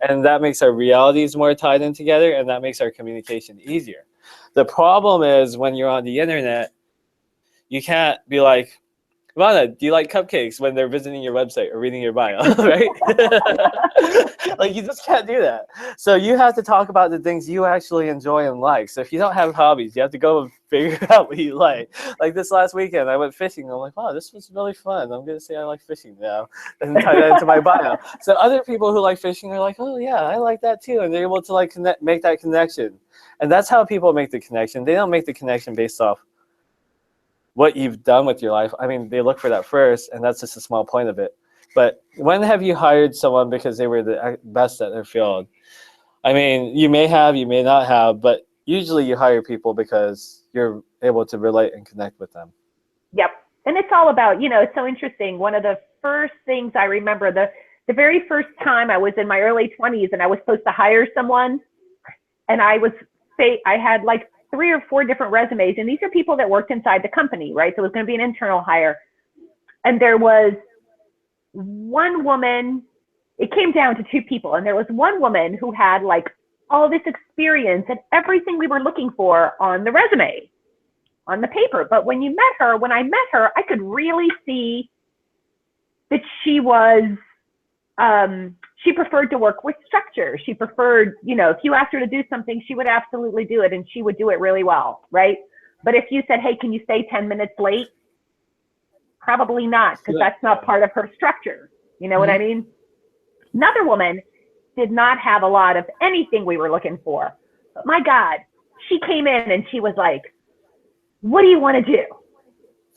[SPEAKER 1] And that makes our realities more tied in together, and that makes our communication easier. The problem is when you're on the internet, you can't be like, Ivana, do you like cupcakes when they're visiting your website or reading your bio, right? Like, you just can't do that. So you have to talk about the things you actually enjoy and like. So if you don't have hobbies, you have to go and figure out what you like. Like this last weekend, I went fishing. And I'm like, wow, this was really fun. I'm going to say I like fishing now and tie that into my bio. So other people who like fishing are like, oh, yeah, I like that too. And they're able to like make that connection. And that's how people make the connection. They don't make the connection based off what you've done with your life. I mean, they look for that first, and that's just a small point of it. But when have you hired someone because they were the best at their field? I mean, you may have, you may not have, but usually you hire people because you're able to relate and connect with them.
[SPEAKER 2] Yep. And it's all about, it's so interesting. One of the first things I remember, the very first time I was in my early 20s and I was supposed to hire someone, and I had like 3 or 4 different resumes, and these are people that worked inside the company, right? So it was going to be an internal hire. And there was one woman, it came down to 2 people, and there was one woman who had like all this experience and everything we were looking for on the resume, on the paper. But when I met her, I could really see that she was, she preferred to work with structure. She preferred, if you asked her to do something, she would absolutely do it, and she would do it really well, right? But if you said, hey, can you stay 10 minutes late? Probably not, because that's not part of her structure. You know what I mean? Another woman did not have a lot of anything we were looking for. But my God, she came in and she was like, what do you want to do?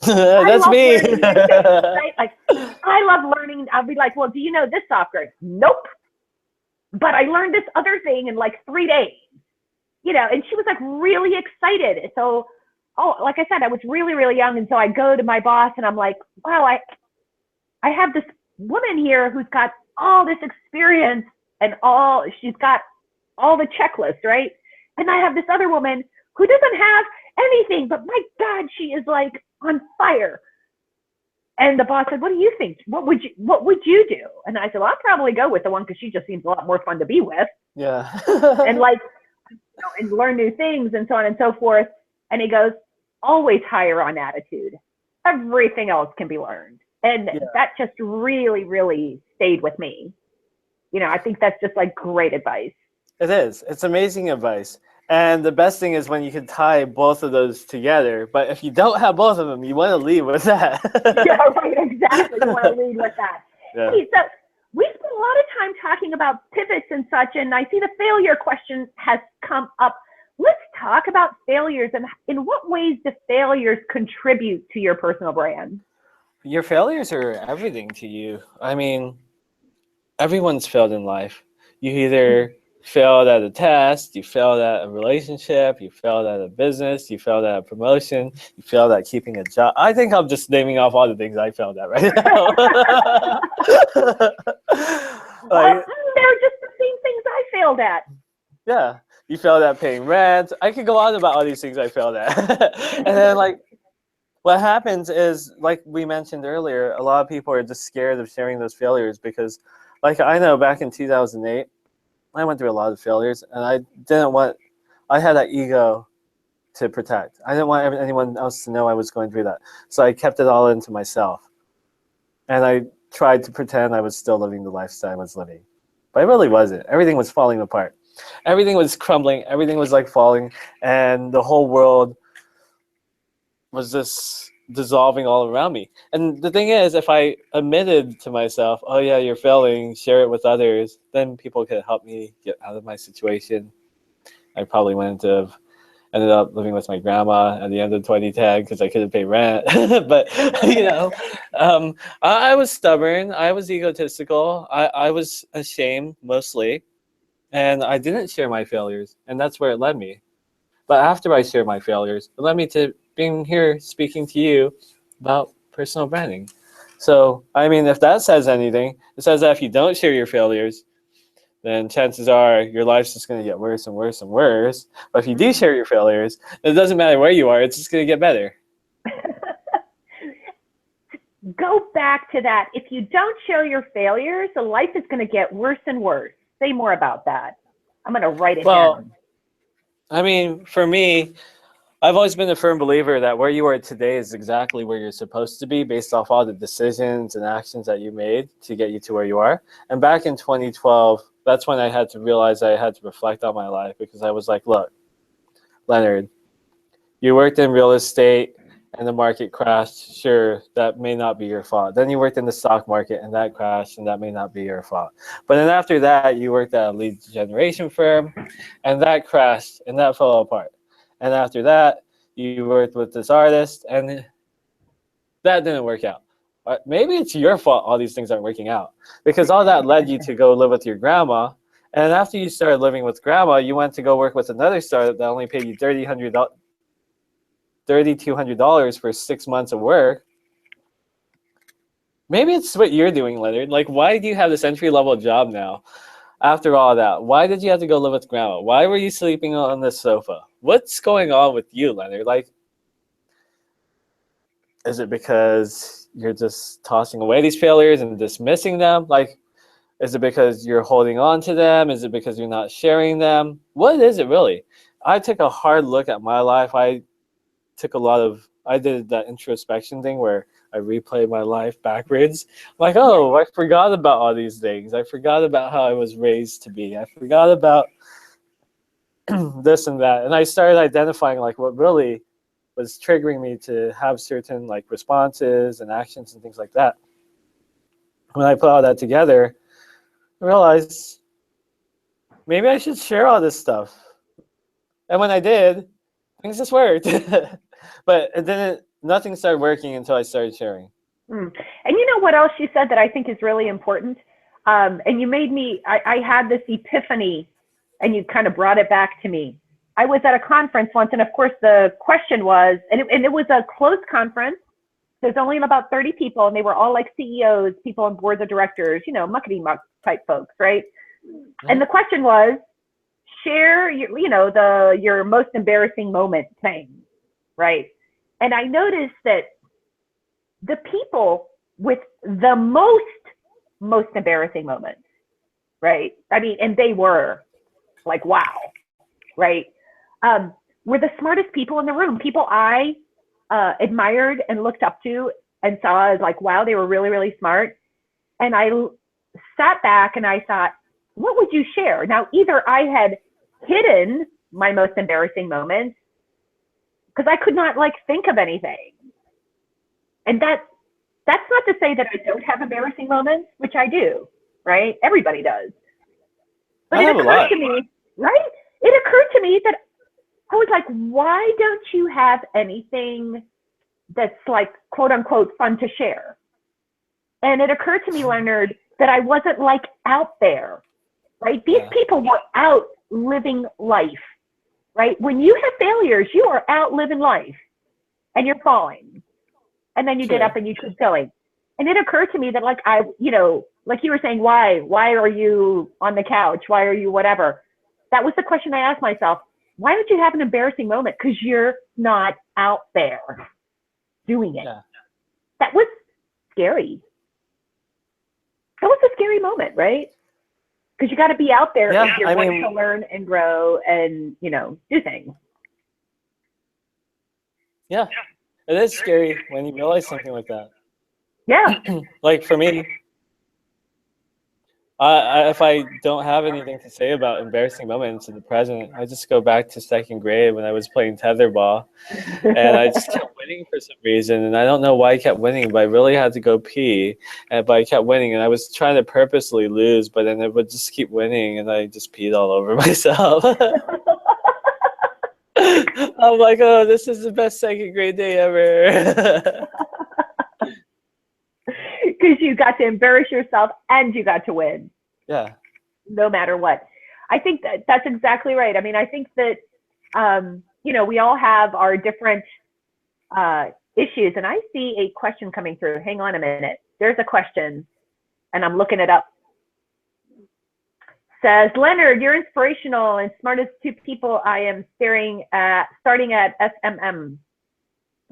[SPEAKER 1] That's me.
[SPEAKER 2] Things, right? Like, I love learning. I'll be like, well, do you know this software? Nope. But I learned this other thing in like 3 days, and she was like really excited. So, like I said, I was really, really young. And so I go to my boss and I'm like, wow, I have this woman here who's got all this experience and she's got all the checklists, right? And I have this other woman who doesn't have anything, but my God, she is like on fire. And the boss said, what do you think? What would you do? And I said, well, I'll probably go with the one because she just seems a lot more fun to be with.
[SPEAKER 1] Yeah.
[SPEAKER 2] And like, and learn new things and so on and so forth. And he goes, always hire on attitude. Everything else can be learned. And that just really, really stayed with me. I think that's just like great advice.
[SPEAKER 1] It is. It's amazing advice. And the best thing is when you can tie both of those together. But if you don't have both of them, you want to lead with that.
[SPEAKER 2] Yeah, right, exactly. You want to lead with that. Yeah. Hey, so we spent a lot of time talking about pivots and such, and I see the failure question has come up. Let's talk about failures, and in what ways do failures contribute to your personal brand?
[SPEAKER 1] Your failures are everything to you. I mean, everyone's failed in life. You either failed at a test, you failed at a relationship, you failed at a business, you failed at a promotion, you failed at keeping a job. I think I'm just naming off all the things I failed at right now.
[SPEAKER 2] They're just the same things I failed at.
[SPEAKER 1] Yeah, you failed at paying rent. I could go on about all these things I failed at. And then like, what happens is, like we mentioned earlier, a lot of people are just scared of sharing those failures because, like, I know back in 2008, I went through a lot of failures, and I had that ego to protect. I didn't want anyone else to know I was going through that. So I kept it all into myself. And I tried to pretend I was still living the lifestyle I was living. But I really wasn't. Everything was falling apart. Everything was crumbling. Everything was like falling. And the whole world was just dissolving all around me. And the thing is, if I admitted to myself, oh yeah, you're failing, share it with others, then people could help me get out of my situation. I probably wouldn't have ended up living with my grandma at the end of 2010 because I couldn't pay rent. But I was stubborn. I was egotistical. I was ashamed mostly, and I didn't share my failures, and that's where it led me. But after I shared my failures, it led me to being here speaking to you about personal branding. So, I mean, if that says anything, it says that if you don't share your failures, then chances are your life's just going to get worse and worse and worse. But if you do share your failures, it doesn't matter where you are, it's just going to get better.
[SPEAKER 2] Go back to that. If you don't share your failures, the life is going to get worse and worse. Say more about that. I'm going to write it down.
[SPEAKER 1] I mean, for me, I've always been a firm believer that where you are today is exactly where you're supposed to be based off all the decisions and actions that you made to get you to where you are. And back in 2012, that's when I had to realize I had to reflect on my life, because I was like, look, Leonard, you worked in real estate and the market crashed. Sure, that may not be your fault. Then you worked in the stock market and that crashed, and that may not be your fault. But then after that, you worked at a lead generation firm and that crashed and that fell apart. And after that, you worked with this artist and that didn't work out. Maybe it's your fault all these things aren't working out, because all that led you to go live with your grandma. And after you started living with grandma, you went to go work with another startup that only paid you $3,200 for 6 months of work. Maybe it's what you're doing, Leonard. Like, why do you have this entry-level job now? After all that, why did you have to go live with grandma? Why were you sleeping on the sofa? What's going on with you, Leonard? Like, is it because you're just tossing away these failures and dismissing them? Like, is it because you're holding on to them? Is it because you're not sharing them? What is it really? I took a hard look at my life. I did that introspection thing where I replayed my life backwards. I'm like, oh, I forgot about all these things. I forgot about how I was raised to be. I forgot about this and that. And I started identifying like what really was triggering me to have certain like responses and actions and things like that. When I put all that together, I realized maybe I should share all this stuff. And when I did, things just worked. But it didn't, nothing started working until I started sharing.
[SPEAKER 2] And you know what else you said that I think is really important? And you made me, I had this epiphany and you kind of brought it back to me. I was at a conference once, and of course the question was, and it was a closed conference. There's only about 30 people, and they were all like CEOs, people on boards of directors, you know, muckety-muck type folks, right? Mm-hmm. And the question was, share your, you know, your most embarrassing moment thing, right? And I noticed that the people with the most embarrassing moments, right? I mean, and they were like, wow, right? Were the smartest people in the room, people I admired and looked up to and saw as like, wow, they were really, really smart. And I sat back and I thought, what would you share? Now, either I had hidden my most embarrassing moments because I could not like think of anything. And that's not to say that I don't have embarrassing moments, which I do, right? Everybody does. But it occurred to me, right? It occurred to me that I was like, why don't you have anything that's like, quote unquote, fun to share? And it occurred to me, Leonard, that I wasn't like out there, right? These people were out living life, right? When you have failures, you are out living life and you're falling. And then you get up and you keep going. And it occurred to me that like you know, like you were saying, why are you on the couch? Why are you whatever? That was the question I asked myself. Why don't you have an embarrassing moment? Because you're not out there doing it. Yeah. That was scary. That was a scary moment, right? Because you got to be out there if you're wanting to learn and grow and, you know, do things.
[SPEAKER 1] Yeah, it is scary when you realize something like that.
[SPEAKER 2] Yeah.
[SPEAKER 1] Like for me, if I don't have anything to say about embarrassing moments in the present, I just go back to second grade when I was playing tetherball, and I just kept winning for some reason, and I don't know why I kept winning, but I really had to go pee, but I kept winning, and I was trying to purposely lose, but then it would just keep winning, and I just peed all over myself. I'm like, oh, this is the best second grade day ever.
[SPEAKER 2] Because you got to embarrass yourself and you got to win,
[SPEAKER 1] Yeah.
[SPEAKER 2] no matter what. I think that's exactly right. I mean, I think that, we all have our different issues. And I see a question coming through. Hang on a minute. There's a question, and I'm looking it up. Says, Leonard, you're inspirational and smartest two people I am starting at SMM,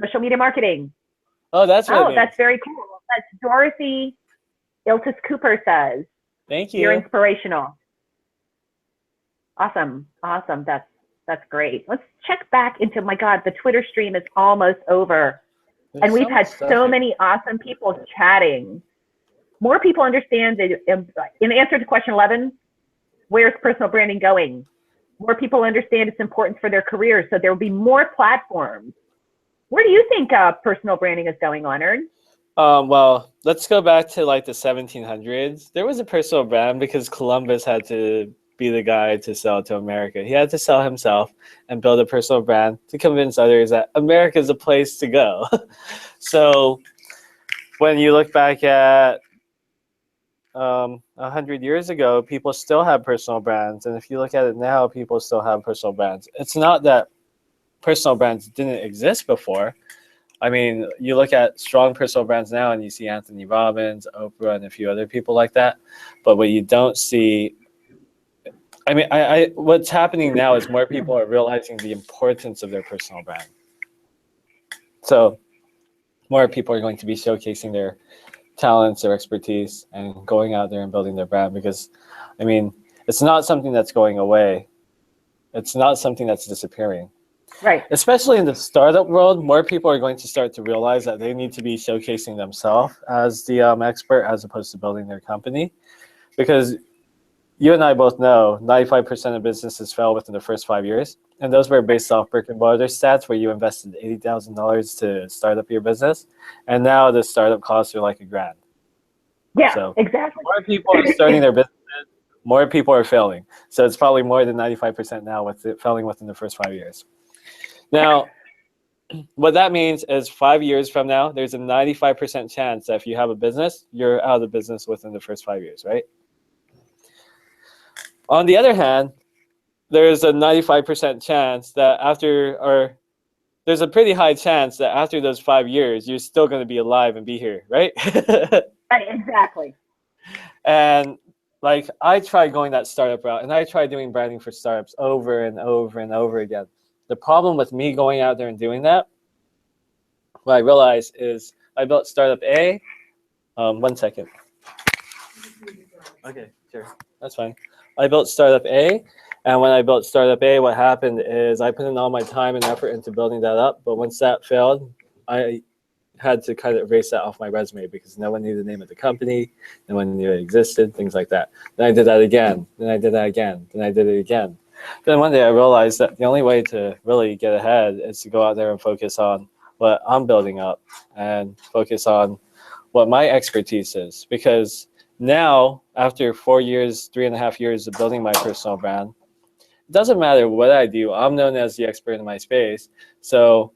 [SPEAKER 2] social media marketing.
[SPEAKER 1] Oh, that's what it means.
[SPEAKER 2] That's very cool. That's Dorothy Iltis Cooper says.
[SPEAKER 1] Thank you.
[SPEAKER 2] You're inspirational. Awesome. That's great. Let's check back into, my God, the Twitter stream is almost over.
[SPEAKER 1] There's
[SPEAKER 2] and we've had so many awesome people chatting. More people understand that in answer to question 11, where's personal branding going? More people understand its importance for their careers, so there will be more platforms. Where do you think personal branding is going, Leonard?
[SPEAKER 1] Well, let's go back to like the 1700s. There was a personal brand because Columbus had to be the guy to sell to America. He had to sell himself and build a personal brand to convince others that America is a place to go. So when you look back at 100 years ago, people still have personal brands. And if you look at it now, people still have personal brands. It's not that personal brands didn't exist before. I mean, you look at strong personal brands now and you see Anthony Robbins, Oprah, and a few other people like that. But what you don't see, I mean, what's happening now is more people are realizing the importance of their personal brand. So more people are going to be showcasing their talents, their expertise, and going out there and building their brand because, I mean, it's not something that's going away. It's not something that's disappearing.
[SPEAKER 2] Right.
[SPEAKER 1] Especially in the startup world, more people are going to start to realize that they need to be showcasing themselves as the expert as opposed to building their company. Because you and I both know 95% of businesses fail within the first 5 years. And those were based off brick and mortar stats where you invested $80,000 to start up your business. And now the startup costs are like $1,000.
[SPEAKER 2] Yeah,
[SPEAKER 1] so
[SPEAKER 2] exactly.
[SPEAKER 1] More people are starting their businesses, more people are failing. So it's probably more than 95% now with it failing within the first 5 years. Now, what that means is 5 years from now, there's a 95% chance that if you have a business, you're out of the business within the first 5 years, right? On the other hand, there's a 95% chance that there's a pretty high chance that after those 5 years, you're still going to be alive and be here, right?
[SPEAKER 2] Right, exactly.
[SPEAKER 1] And like, I tried going that startup route, and I tried doing branding for startups over and over and over again. The problem with me going out there and doing that, what I realized is I built startup A. 1 second. Okay, sure. That's fine. I built startup A. And when I built startup A, what happened is I put in all my time and effort into building that up. But once that failed, I had to kind of erase that off my resume because no one knew the name of the company. No one knew it existed, things like that. Then I did that again. Then I did that again. Then I did it again. Then one day I realized that the only way to really get ahead is to go out there and focus on what I'm building up and focus on what my expertise is. Because now, after 4 years, 3.5 years of building my personal brand, it doesn't matter what I do. I'm known as the expert in my space. So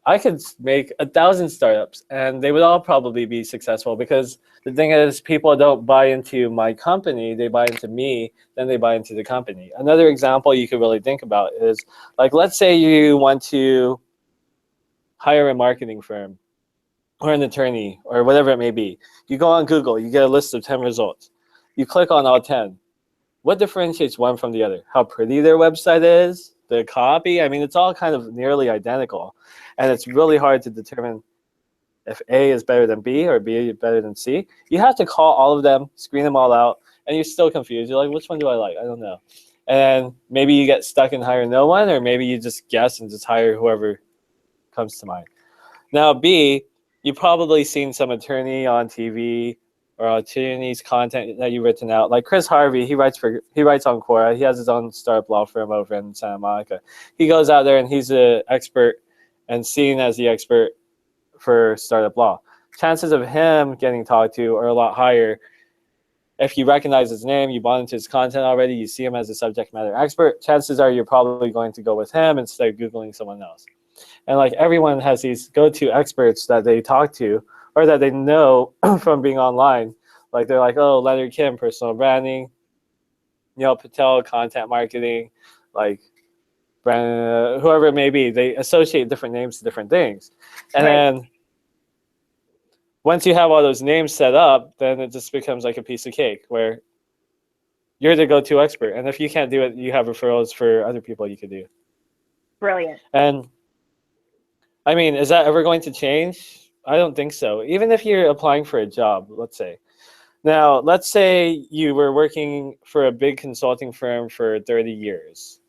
[SPEAKER 1] I could make 1,000 startups and they would all probably be successful because the thing is, people don't buy into my company, they buy into me, then they buy into the company. Another example you could really think about is, like, let's say you want to hire a marketing firm or an attorney or whatever it may be. You go on Google, you get a list of 10 results. You click on all 10. What differentiates one from the other? How pretty their website is, the copy. I mean, it's all kind of nearly identical. And it's really hard to determine if A is better than B or B is better than C. You have to call all of them, screen them all out, and you're still confused. You're like, which one do I like? I don't know. And maybe you get stuck and hire no one, or maybe you just guess and just hire whoever comes to mind. Now, B, you've probably seen some attorney on TV or attorney's content that you've written out. Like Chris Harvey, he writes on Quora. He has his own startup law firm over in Santa Monica. He goes out there and he's an expert and seen as the expert for startup law. Chances of him getting talked to are a lot higher if you recognize his name, you bond into his content already, you see him as a subject matter expert, chances are you're probably going to go with him instead of Googling someone else. And like everyone has these go-to experts that they talk to or that they know from being online. Like they're like, oh, Leonard Kim, personal branding, Neil Patel, content marketing, like brand, whoever it may be. They associate different names to different things. And then once you have all those names set up, then it just becomes like a piece of cake where you're the go-to expert. And if you can't do it, you have referrals for other people you could do.
[SPEAKER 2] Brilliant.
[SPEAKER 1] And I mean, is that ever going to change? I don't think so. Even if you're applying for a job, let's say. Now, let's say you were working for a big consulting firm for 30 years.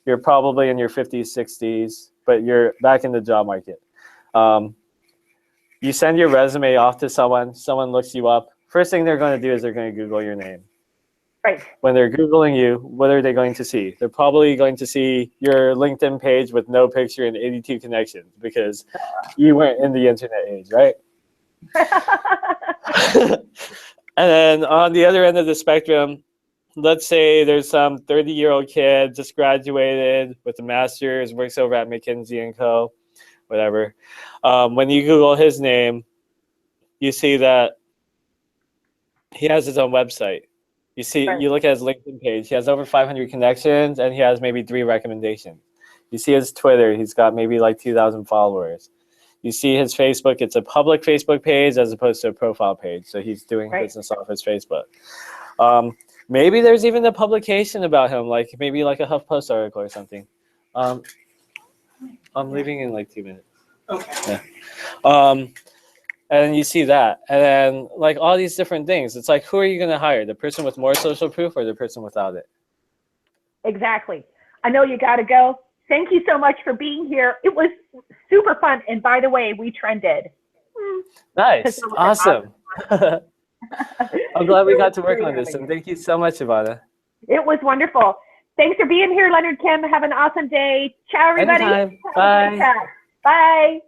[SPEAKER 1] You're probably in your 50s, 60s, but you're back in the job market. You send your resume off to someone looks you up. First thing they're going to do is they're going to Google your name.
[SPEAKER 2] Right.
[SPEAKER 1] When they're Googling you, what are they going to see? They're probably going to see your LinkedIn page with no picture and 82 connections because you weren't in the internet age, right? And then on the other end of the spectrum, let's say there's some 30-year-old kid just graduated with a master's, works over at McKinsey & Co., whatever. When you Google his name, you see that he has his own website. You see, you look at his LinkedIn page, he has over 500 connections and he has maybe 3 recommendations. You see his Twitter, he's got maybe like 2,000 followers. You see his Facebook, it's a public Facebook page as opposed to a profile page. So he's doing business off his Facebook. Maybe there's even a publication about him, like maybe like a HuffPost article or something. I'm leaving in like 2 minutes. Okay. Yeah. And you see that. And then like all these different things. It's like, who are you going to hire? The person with more social proof or the person without it?
[SPEAKER 2] Exactly. I know you got to go. Thank you so much for being here. It was super fun. And by the way, we trended.
[SPEAKER 1] Nice. Awesome. I'm glad we got to work on this. And thank you so much, Ivana.
[SPEAKER 2] It was wonderful. Thanks for being here, Leonard Kim. Have an awesome day. Ciao, everybody.
[SPEAKER 1] Anytime. Bye.
[SPEAKER 2] Bye.